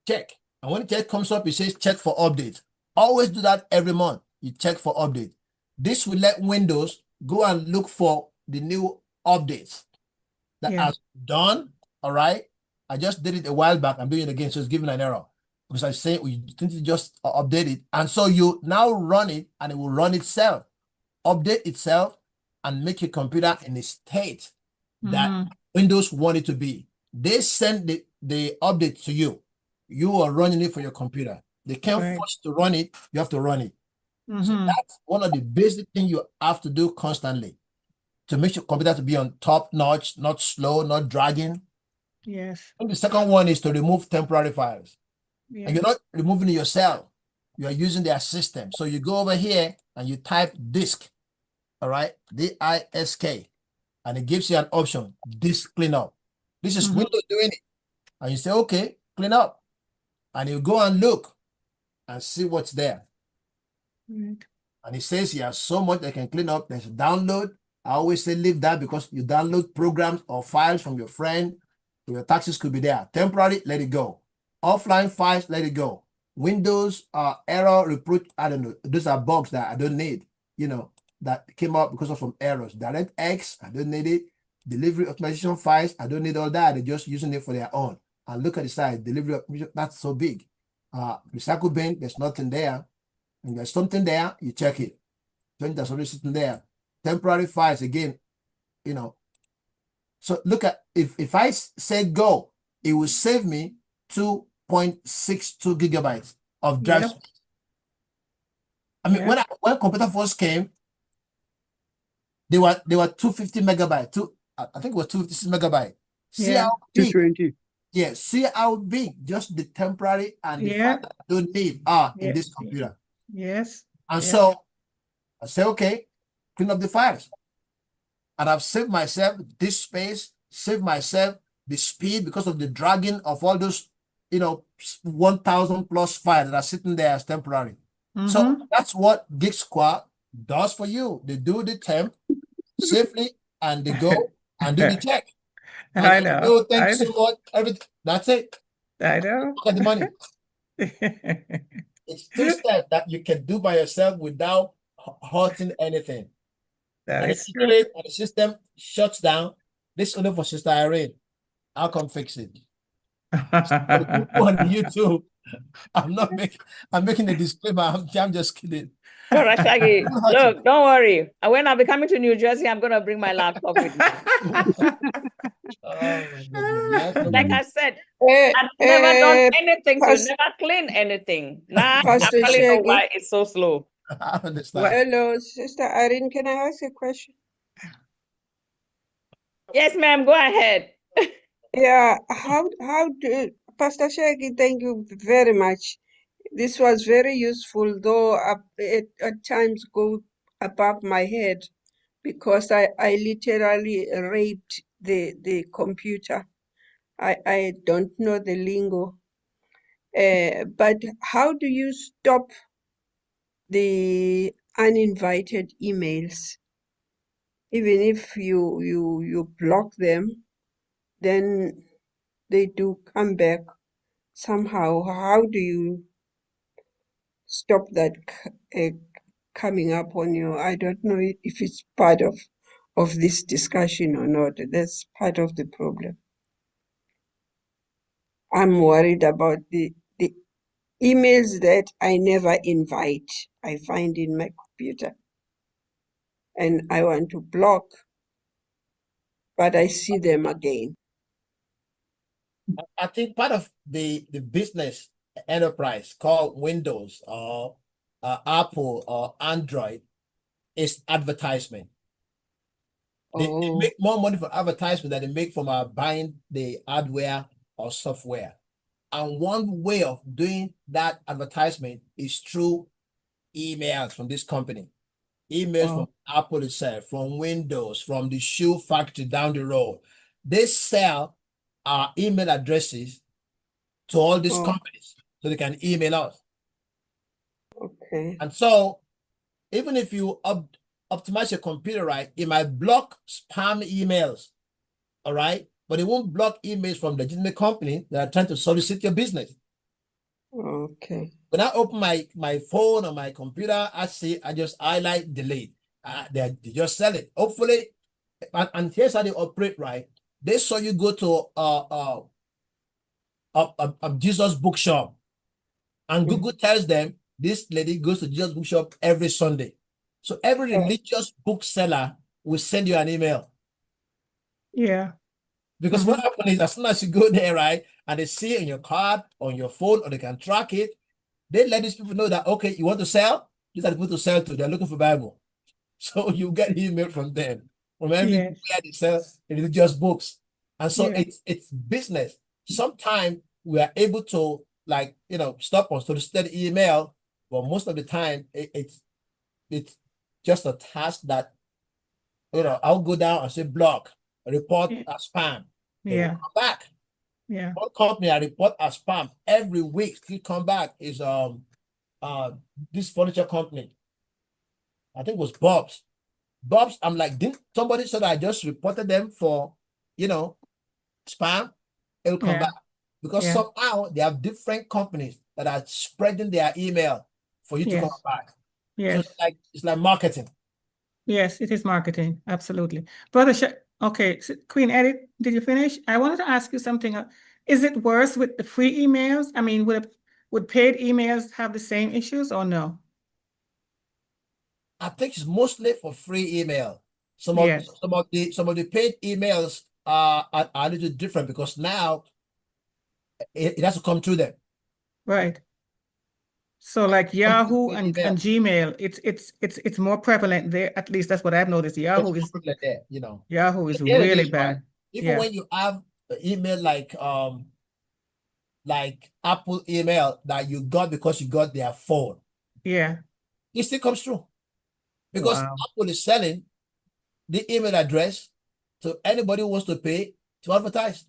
Check. And when check comes up, it says check for update. Always do that every month. You check for update. This will let Windows go and look for the new updates that has done. All right. I just did it a while back. I'm doing it again. So it's giving an error because I say we need to just update it. And so you now run it and it will run itself, update itself and make your computer in a state that Windows want it to be. They send the update to you. You are running it for your computer. They can't force you to run it. You have to run it. So that's one of the basic things you have to do constantly to make your computer to be on top notch, not slow, not dragging. Yes. And the second one is to remove temporary files. Yeah. And you're not removing it yourself. You are using their system. So you go over here and you type disk. All right. D-I-S-K. And it gives you an option, disk cleanup. This is Windows doing it. And you say, okay, clean up. And you go and look and see what's there. And it says he has so much they can clean up. There's a download. I always say leave that because you download programs or files from your friend. So your taxes could be there. Temporary, let it go. Offline files, let it go. Windows, error, reproach, I don't know. Those are bugs that I don't need, you know, that came up because of some errors. DirectX, I don't need it. Delivery optimization files, I don't need all that. They're just using it for their own. And look at the side, delivery, that's so big. Recycle bin, there's nothing there. And there's something there, you check it. Then there's already sitting there. Temporary files, again, you know. So look at, if I say go, it will save me 2.62 gigabytes of drive space. I mean, when computer first came, they were 250 megabyte. I think it was 256 megabyte. See how big? 220. Yeah, see how big just the temporary and the file that I don't need are in this computer. Yes. And so I say, okay, clean up the files. And I've saved myself this space, saved myself the speed because of the dragging of all those, you know, 1,000 plus files that are sitting there as temporary. So that's what Gig Squad does for you. They do the temp safely and they go and do the check. And I know. Thank you so much. Everything. That's it. I know. Look at the money. It's 2 steps that you can do by yourself without hurting anything. That and is true. And the system shuts down. This is only for Sister Irene. I'll come fix it. On YouTube. I'm making a disclaimer. I'm just kidding. All right, Shaggy. Look, don't worry. When I'll be coming to New Jersey, I'm gonna bring my laptop with me. Like I said, I've never done anything, so never clean anything. Nah, I probably know why it's so slow. I understand. Hello, Sister Irene. Can I ask a question? Yes, ma'am. Go ahead. Yeah. How do Pastor Shaggy? Thank you very much. This was very useful, though it at times go above my head because I literally raped the computer. I don't know the lingo. But how do you stop the uninvited emails? Even if you block them, then they do come back somehow. How do you stop that coming up on you? I don't know if it's part of this discussion or not. That's part of the problem. I'm worried about the emails that I never invite. I find in my computer. And I want to block, but I see them again. I think part of the business enterprise called Windows or Apple or Android is advertisement. They Oh, make more money from advertisement than they make from buying the hardware or software. And one way of doing that advertisement is through emails from this company. Emails from Apple itself, from Windows, from the shoe factory down the road. They sell our email addresses to all these companies so they can email us. okay. And so even if you optimize your computer right, it might block spam emails, all right? But it won't block emails from legitimate company that are trying to solicit your business. Okay. When I open my phone or my computer, I just highlight, delete. They just sell it. Hopefully, and here's how they operate, right? They saw you go to Jesus bookshop, and Google tells them this lady goes to Jesus bookshop every Sunday. So every religious bookseller will send you an email. Yeah. Because what happens is, as soon as you go there, right, and they see it on your card, on your phone, or they can track it, they let these people know that, okay, you want to sell? These are the people to sell to. They're looking for Bible. So you get email from them, from everywhere they sell religious books. And so it's business. Sometimes we are able to, like, stop on solicited email, but most of the time it's just a task that, I'll go down and say block, report as spam. They will come back. Yeah. One company I report as spam every week, still come back is this furniture company. I think it was Bob's. I'm like, didn't somebody said I just reported them for, spam? It'll come back. Because somehow they have different companies that are spreading their email for you to come back. Yes. So it's like marketing. Yes, it is marketing. Absolutely. Okay, so Queen Edith, did you finish? I wanted to ask you something. Is it worse with the free emails? I mean, would paid emails have the same issues or no? I think it's mostly for free email. Some of the paid emails are a little different because now it has to come through them. Right. So like Yahoo and Gmail, it's more prevalent there. At least that's what I've noticed. Yahoo is there, Yahoo is really bad. Even when you have an email like Apple email that you got because you got their phone. Yeah. It still comes through. Because Apple is selling the email address to anybody who wants to pay to advertise.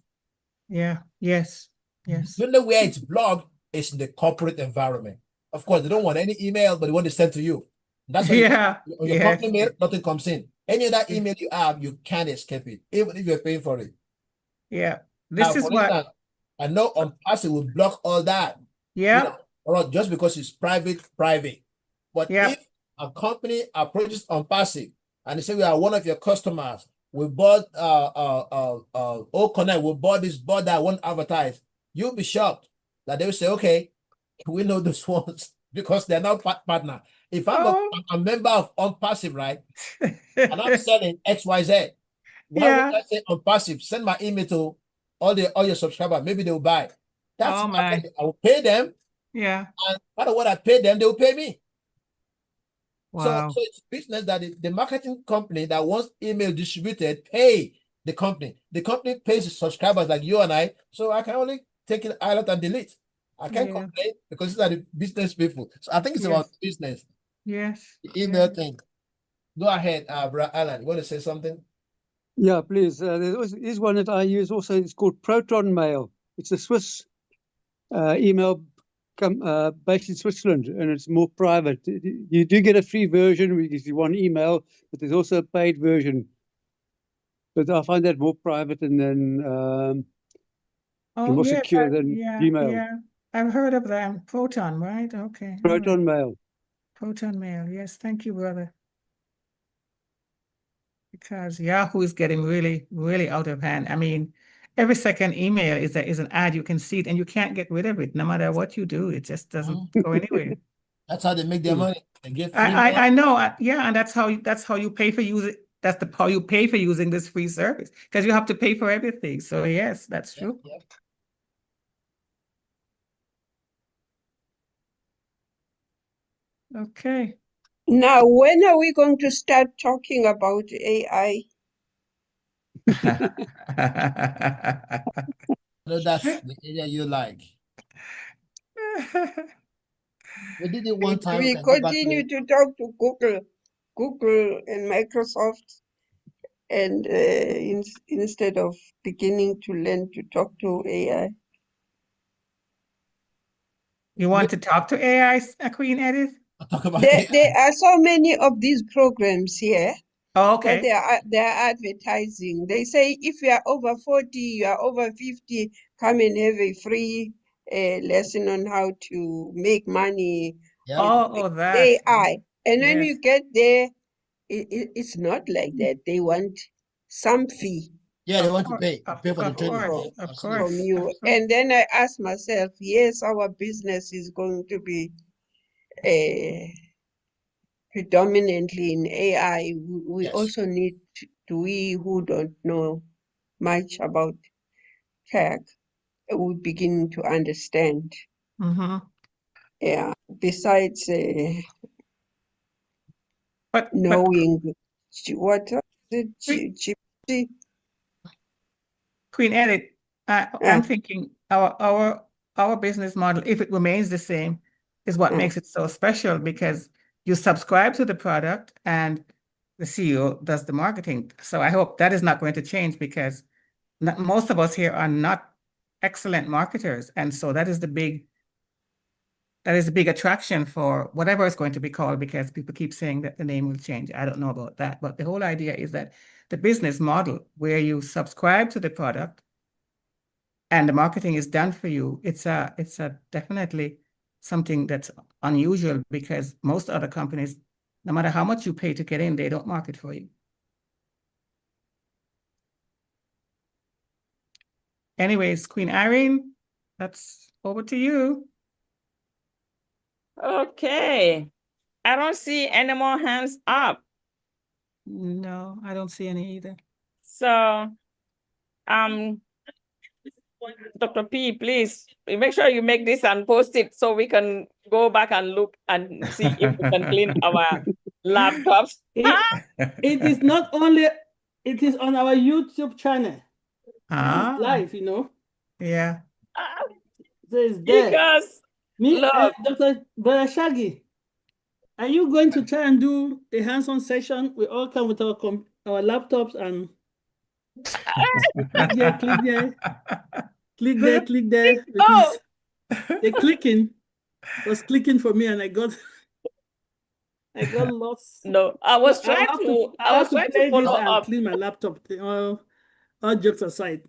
Yeah. Yes. Yes. The only way it's blocked is in the corporate environment. Of course, they don't want any email, but they want to send to you. That's why on your company mail, nothing comes in. Any other email you have, you can't escape it, even if you're paying for it. Yeah. For instance, I know on passive will block all that. Yeah. Just because it's private. But if a company approaches on passive and they say we are one of your customers, we bought Connect, we bought that, won't advertise. You'll be shocked that they will say, okay, we know those ones because they're not partner. If I'm a member of on passive, right, and I'm selling XYZ, why would I say on passive? Send my email to all your subscribers. Maybe they will buy. That's I will pay them. Yeah. And part of what I pay them, they will pay me. Wow. So it's business that the marketing company that wants email distributed pay the company. The company pays the subscribers like you and I. So I can only take it out and delete. I can't complain because these are the business people. So I think it's about business. Yes. The email thing. Go ahead, Brother Alan. You want to say something? Yeah, please. There's one that I use also. It's called Proton Mail. It's a Swiss email based in Switzerland, and it's more private. You do get a free version if you want email, but there's also a paid version. But I find that more private and then more secure than Gmail. Yeah, I've heard of that. Proton, right? Okay. Proton Mail. Proton Mail. Yes, thank you, brother. Because Yahoo is getting really, really out of hand. I mean, every second email is an ad. You can see it, and you can't get rid of it. No matter what you do, it just doesn't go anywhere. That's how they make their money. They get free I know. Yeah, and that's how you pay for using. That's how you pay for using this free service because you have to pay for everything. So yes, that's true. Yeah. Okay. Now, when are we going to start talking about AI? No, that's the area you like. We did it one time. We We can go back to continue it. to talk to Google and Microsoft, and instead of beginning to learn to talk to AI. You want to talk to AI, Queen Edith? I'll talk about There AI. are so many of these programs here Oh, that okay. they are advertising. They say if you are over 40, you are over 50, come and have a free lesson on how to make money Yep. with Oh, that. AI. And when Yes. you get there, it's not like that. They want some fee Yeah, they want to pay Of for the training. course, of Absolutely. from course. you. And then I ask myself, yes, our business is going to be predominantly in AI. We Yes. also need we who don't know much about tech, we begin to understand. Mm-hmm. Yeah. Besides But knowing what is Queen, it, GPT? Queen Edith, I'm Ah, thinking our business model, if it remains the same, is what ah. makes it so special because you subscribe to the product and the CEO does the marketing. So I hope that is not going to change because most of us here are not excellent marketers, and so that is the big attraction for whatever it's going to be called, because people keep saying that the name will change. I don't know about that, but the whole idea is that the business model where you subscribe to the product and the marketing is done for you, it's a definitely something that's unusual because most other companies, no matter how much you pay to get in, they don't market for you. Anyways, Queen Irene, that's over to you. Okay. I don't see any more hands up. No, I don't see any either. So, Dr. P, please make sure you make this and post it so we can go back and look and see if we can clean our laptops. It is not only, it is on our YouTube channel. This is Ah, live, you know. yeah. So it's there. Because, Me, look, Brother Shaggy, are you going to try and do a hands-on session? We all come with our laptops and click there, click there, click there, click there, because the clicking was clicking for me and I got lost. no, I was So trying to play this follow and up. clean my laptop. All jokes aside.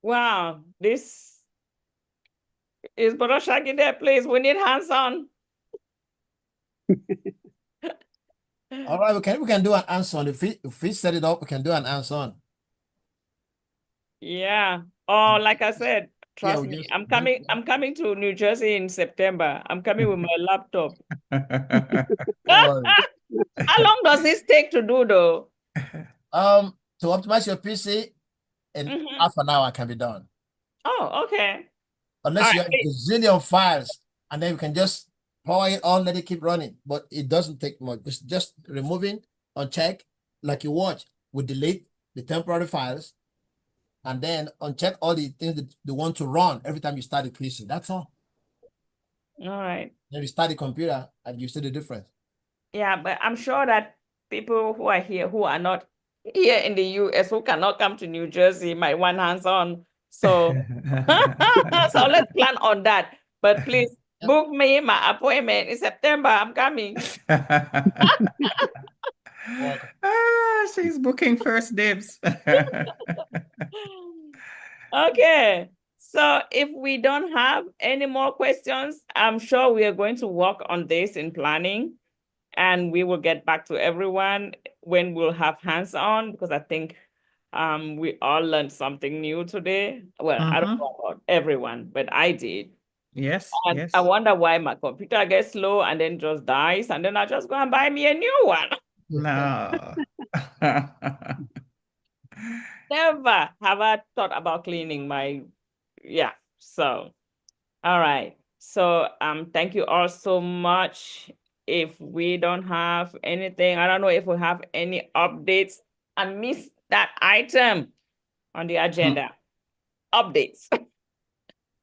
Wow, this is Brother Shaggy there, please. We need hands-on. All right, we can do an answer on. If we set it up, we can do an answer on. Yeah. Oh, like I said, Yeah, trust we me, just I'm coming to New Jersey in September. I'm coming with my laptop. don't worry. How long does this take to do though? To optimize your PC in half an hour can be done. Oh, okay. Unless All you right. have a gazillion files, and then you can just power it on, let it keep running. But it doesn't take much. It's just removing, uncheck, like you watch. We delete the temporary files, and then uncheck all the things that you want to run every time you start the PC. That's all. All right. Then you start the computer, and you see the difference. Yeah, but I'm sure that people who are here who are not here in the US who cannot come to New Jersey might want hands-on. So, so let's plan on that. But please book me my appointment in September. I'm coming. She's booking first dibs. Okay. So if we don't have any more questions, I'm sure we are going to work on this in planning, and we will get back to everyone when we'll have hands-on, because I think we all learned something new today. Well, I don't know about everyone, but I did. Yes, And yes. I wonder why my computer gets slow and then just dies, and then I just go and buy me a new one. No. Never have I thought about cleaning my, yeah. So, all right. So, thank you all so much. If we don't have anything, I don't know if we have any updates I missed that item on the agenda. Updates.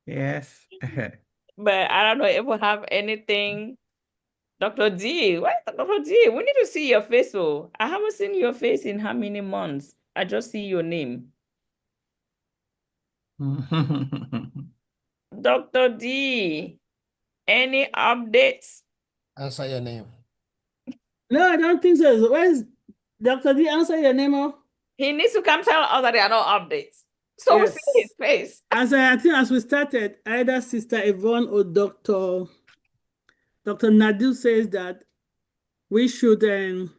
Yes. But I don't know if we have anything. Dr. D, where's Dr. D? We need to see your face. Oh, I haven't seen your face in how many months? I just see your name. Dr. D, any updates? Answer your name. No, I don't think so. Where's Dr. D? Answer your name. Oh? He needs to come tell us that there are no updates. So Yes. we see his face. I think as we started, either Sister Yvonne or Dr. Nadu says that we should at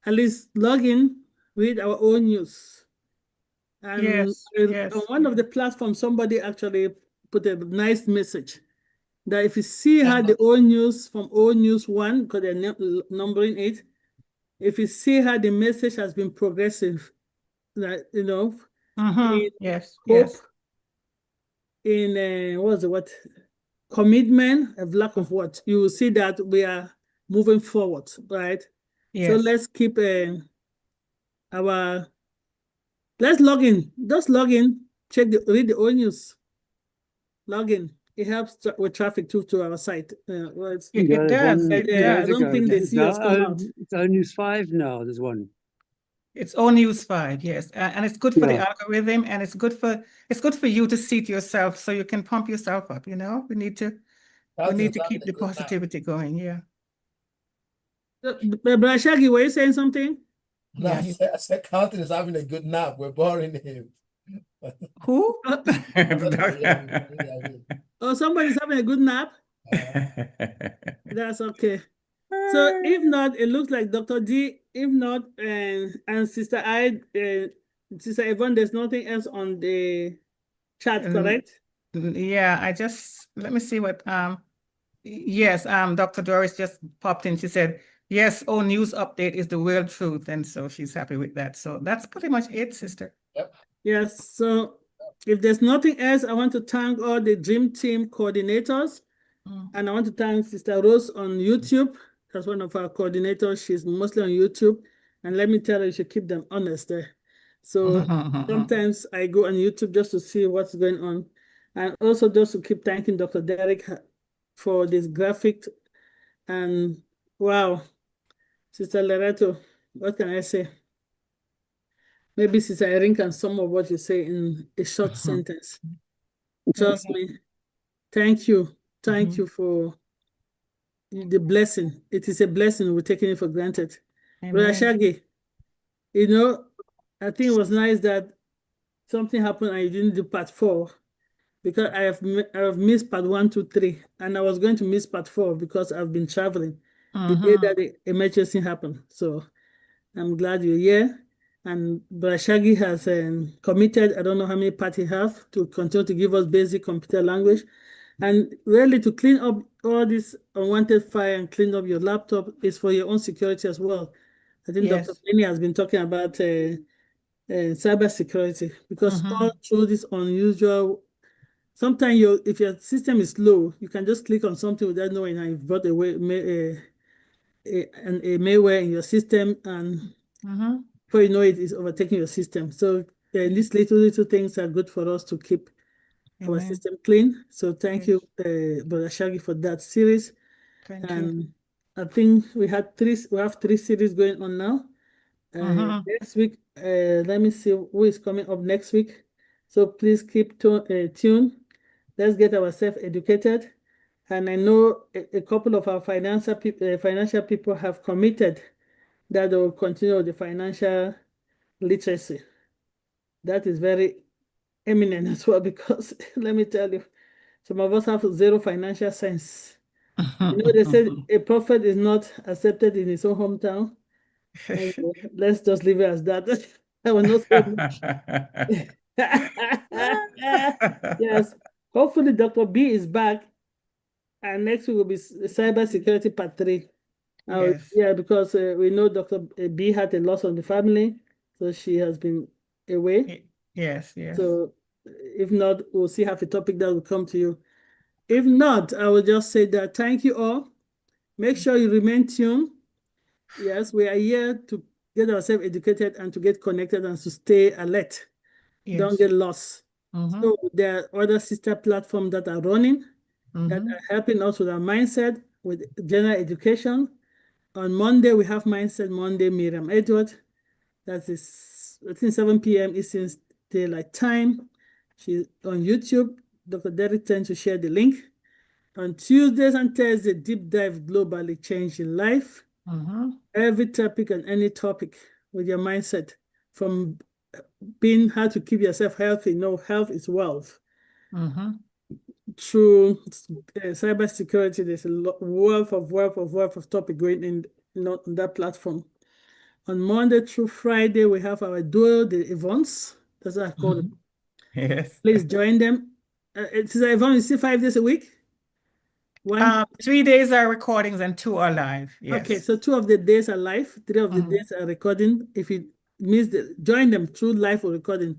least log in, read our own news. And Yes, yes. on one of the platforms, somebody actually put a nice message that if you see how the old news from old news 1, because they're numbering it, if you see how the message has been progressive, that in Yes, hope, yes. in what commitment, of lack of what, you will see that we are moving forward, right? Yes. So let's keep let's log in. Just log in, read the old news. Log in. It helps with traffic to our site. It does. It does. I don't think they see us come out. It's on News 5 now, there's one. It's on News 5, yes. And it's good for the algorithm, and it's good for you to see it yourself so you can pump yourself up, We need to keep the positivity going, yeah. Brother Shaggy, were you saying something? No, I said Carlton is having a good nap. We're boring him. Who? Oh, somebody's having a good nap? That's okay. So if not, it looks like Dr. D. If not, and Sister Sister Yvonne, there's nothing else on the chat, correct? Yeah, let me see what yes, Dr. Doris just popped in. She said, yes, all news update is the real truth. And so she's happy with that. So that's pretty much it, sister. Yep. Yes. So if there's nothing else, I want to thank all the Dream Team coordinators. And I want to thank Sister Rose on YouTube. That's one of our coordinators. She's mostly on YouTube. And let me tell you, you should keep them honest there. So sometimes I go on YouTube just to see what's going on. And also just to keep thanking Dr. Derek for this graphic. And wow, Sister Lerato, what can I say? Maybe Sister Erin can sum up what you say in a short sentence. Trust me. Thank you. Thank you for the blessing. It is a blessing. We're taking it for granted. Brother Shaggy, I think it was nice that something happened and you didn't do part 4 because I have missed part 1, 2, 3, and I was going to miss part 4 because I've been traveling the day that the emergency happened. So I'm glad you're here. And Brother Shaggy has committed, I don't know how many parts he have, to continue to give us basic computer language. And really to clean up all this unwanted file and clean up your laptop is for your own security as well. I think Dr. Penny has been talking about cyber security because all through this unusual, sometimes if your system is slow, you can just click on something without knowing and you've brought away a malware in your system, and before you know it, it's overtaking your system. So these little things are good for us to keep our system clean. So thank you, Brother Shaggy, for that series. Thank you. I think we have 3 series going on now. Next week, let me see who is coming up next week. So please keep tuned. Let's get ourselves educated. And I know a couple of our financial people have committed that they will continue the financial literacy. That is very eminent as well, because let me tell you, some of us have zero financial sense. They said a prophet is not accepted in his own hometown. Anyway, let's just leave it as that. I will not say much. Yes, hopefully Dr. B is back, and next week will be cyber security part 3. Yeah, because we know Dr. B had a loss of the family, so she has been away. Yes. So if not, we'll see half a topic that will come to you. If not, I will just say that thank you all. Make sure you remain tuned. Yes, we are here to get ourselves educated and to get connected and to stay alert. Don't get lost. So there are other sister platforms that are running that are helping us with our mindset, with general education. On Monday, we have Mindset Monday, Miriam Edward. That is, I think, 7 p.m. Eastern Daylight Time. She's on YouTube. Dr. Derek tends to share the link. On Tuesdays and Thursdays, Deep Dive Globally Changing Life. Every topic and any topic with your mindset, from being how to keep yourself healthy. No, health is wealth. Through cybersecurity, there's a wealth of topic going in on that platform. On Monday through Friday, we have our duo, the events. That's what I call it. Yes. Please join them. It's an event, you see 5 days a week? 3 days are recordings and 2 are live. Yes. Okay, so 2 of the days are live, 3 of the days are recording. If you miss join them through live or recording.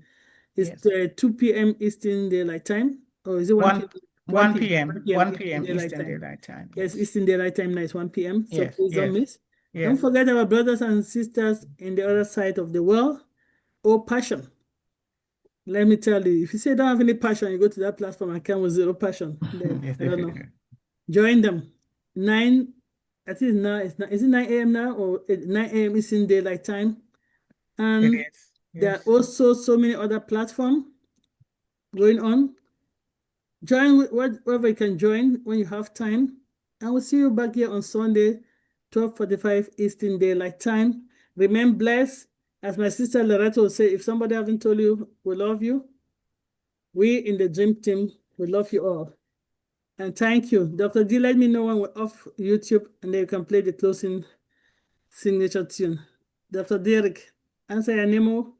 It's 2 p.m. Eastern Daylight Time, or is it 1 p.m.? 1 p.m. Eastern Daylight Time. Yes, Eastern Daylight Time now is 1 p.m. So Yes, please don't miss. yes. Don't forget our brothers and sisters in the other side of the world. Passion. Let me tell you, if you say don't have any passion, you go to that platform and come with zero passion. Then, I don't know. Join them. 9, I think now is it 9 a.m. now or 9 a.m. Eastern Daylight Time? And It is. there are also so many other platforms going on. Join wherever you can join when you have time. And we'll see you back here on Sunday, 12:45 Eastern Daylight Time. Remain blessed. As my sister Lerato will say, if somebody hasn't told you, we love you. We in the Dream Team, we love you all. And thank you. Dr. D, let me know when we're off YouTube and then you can play the closing signature tune. Dr. Derek, answer your name.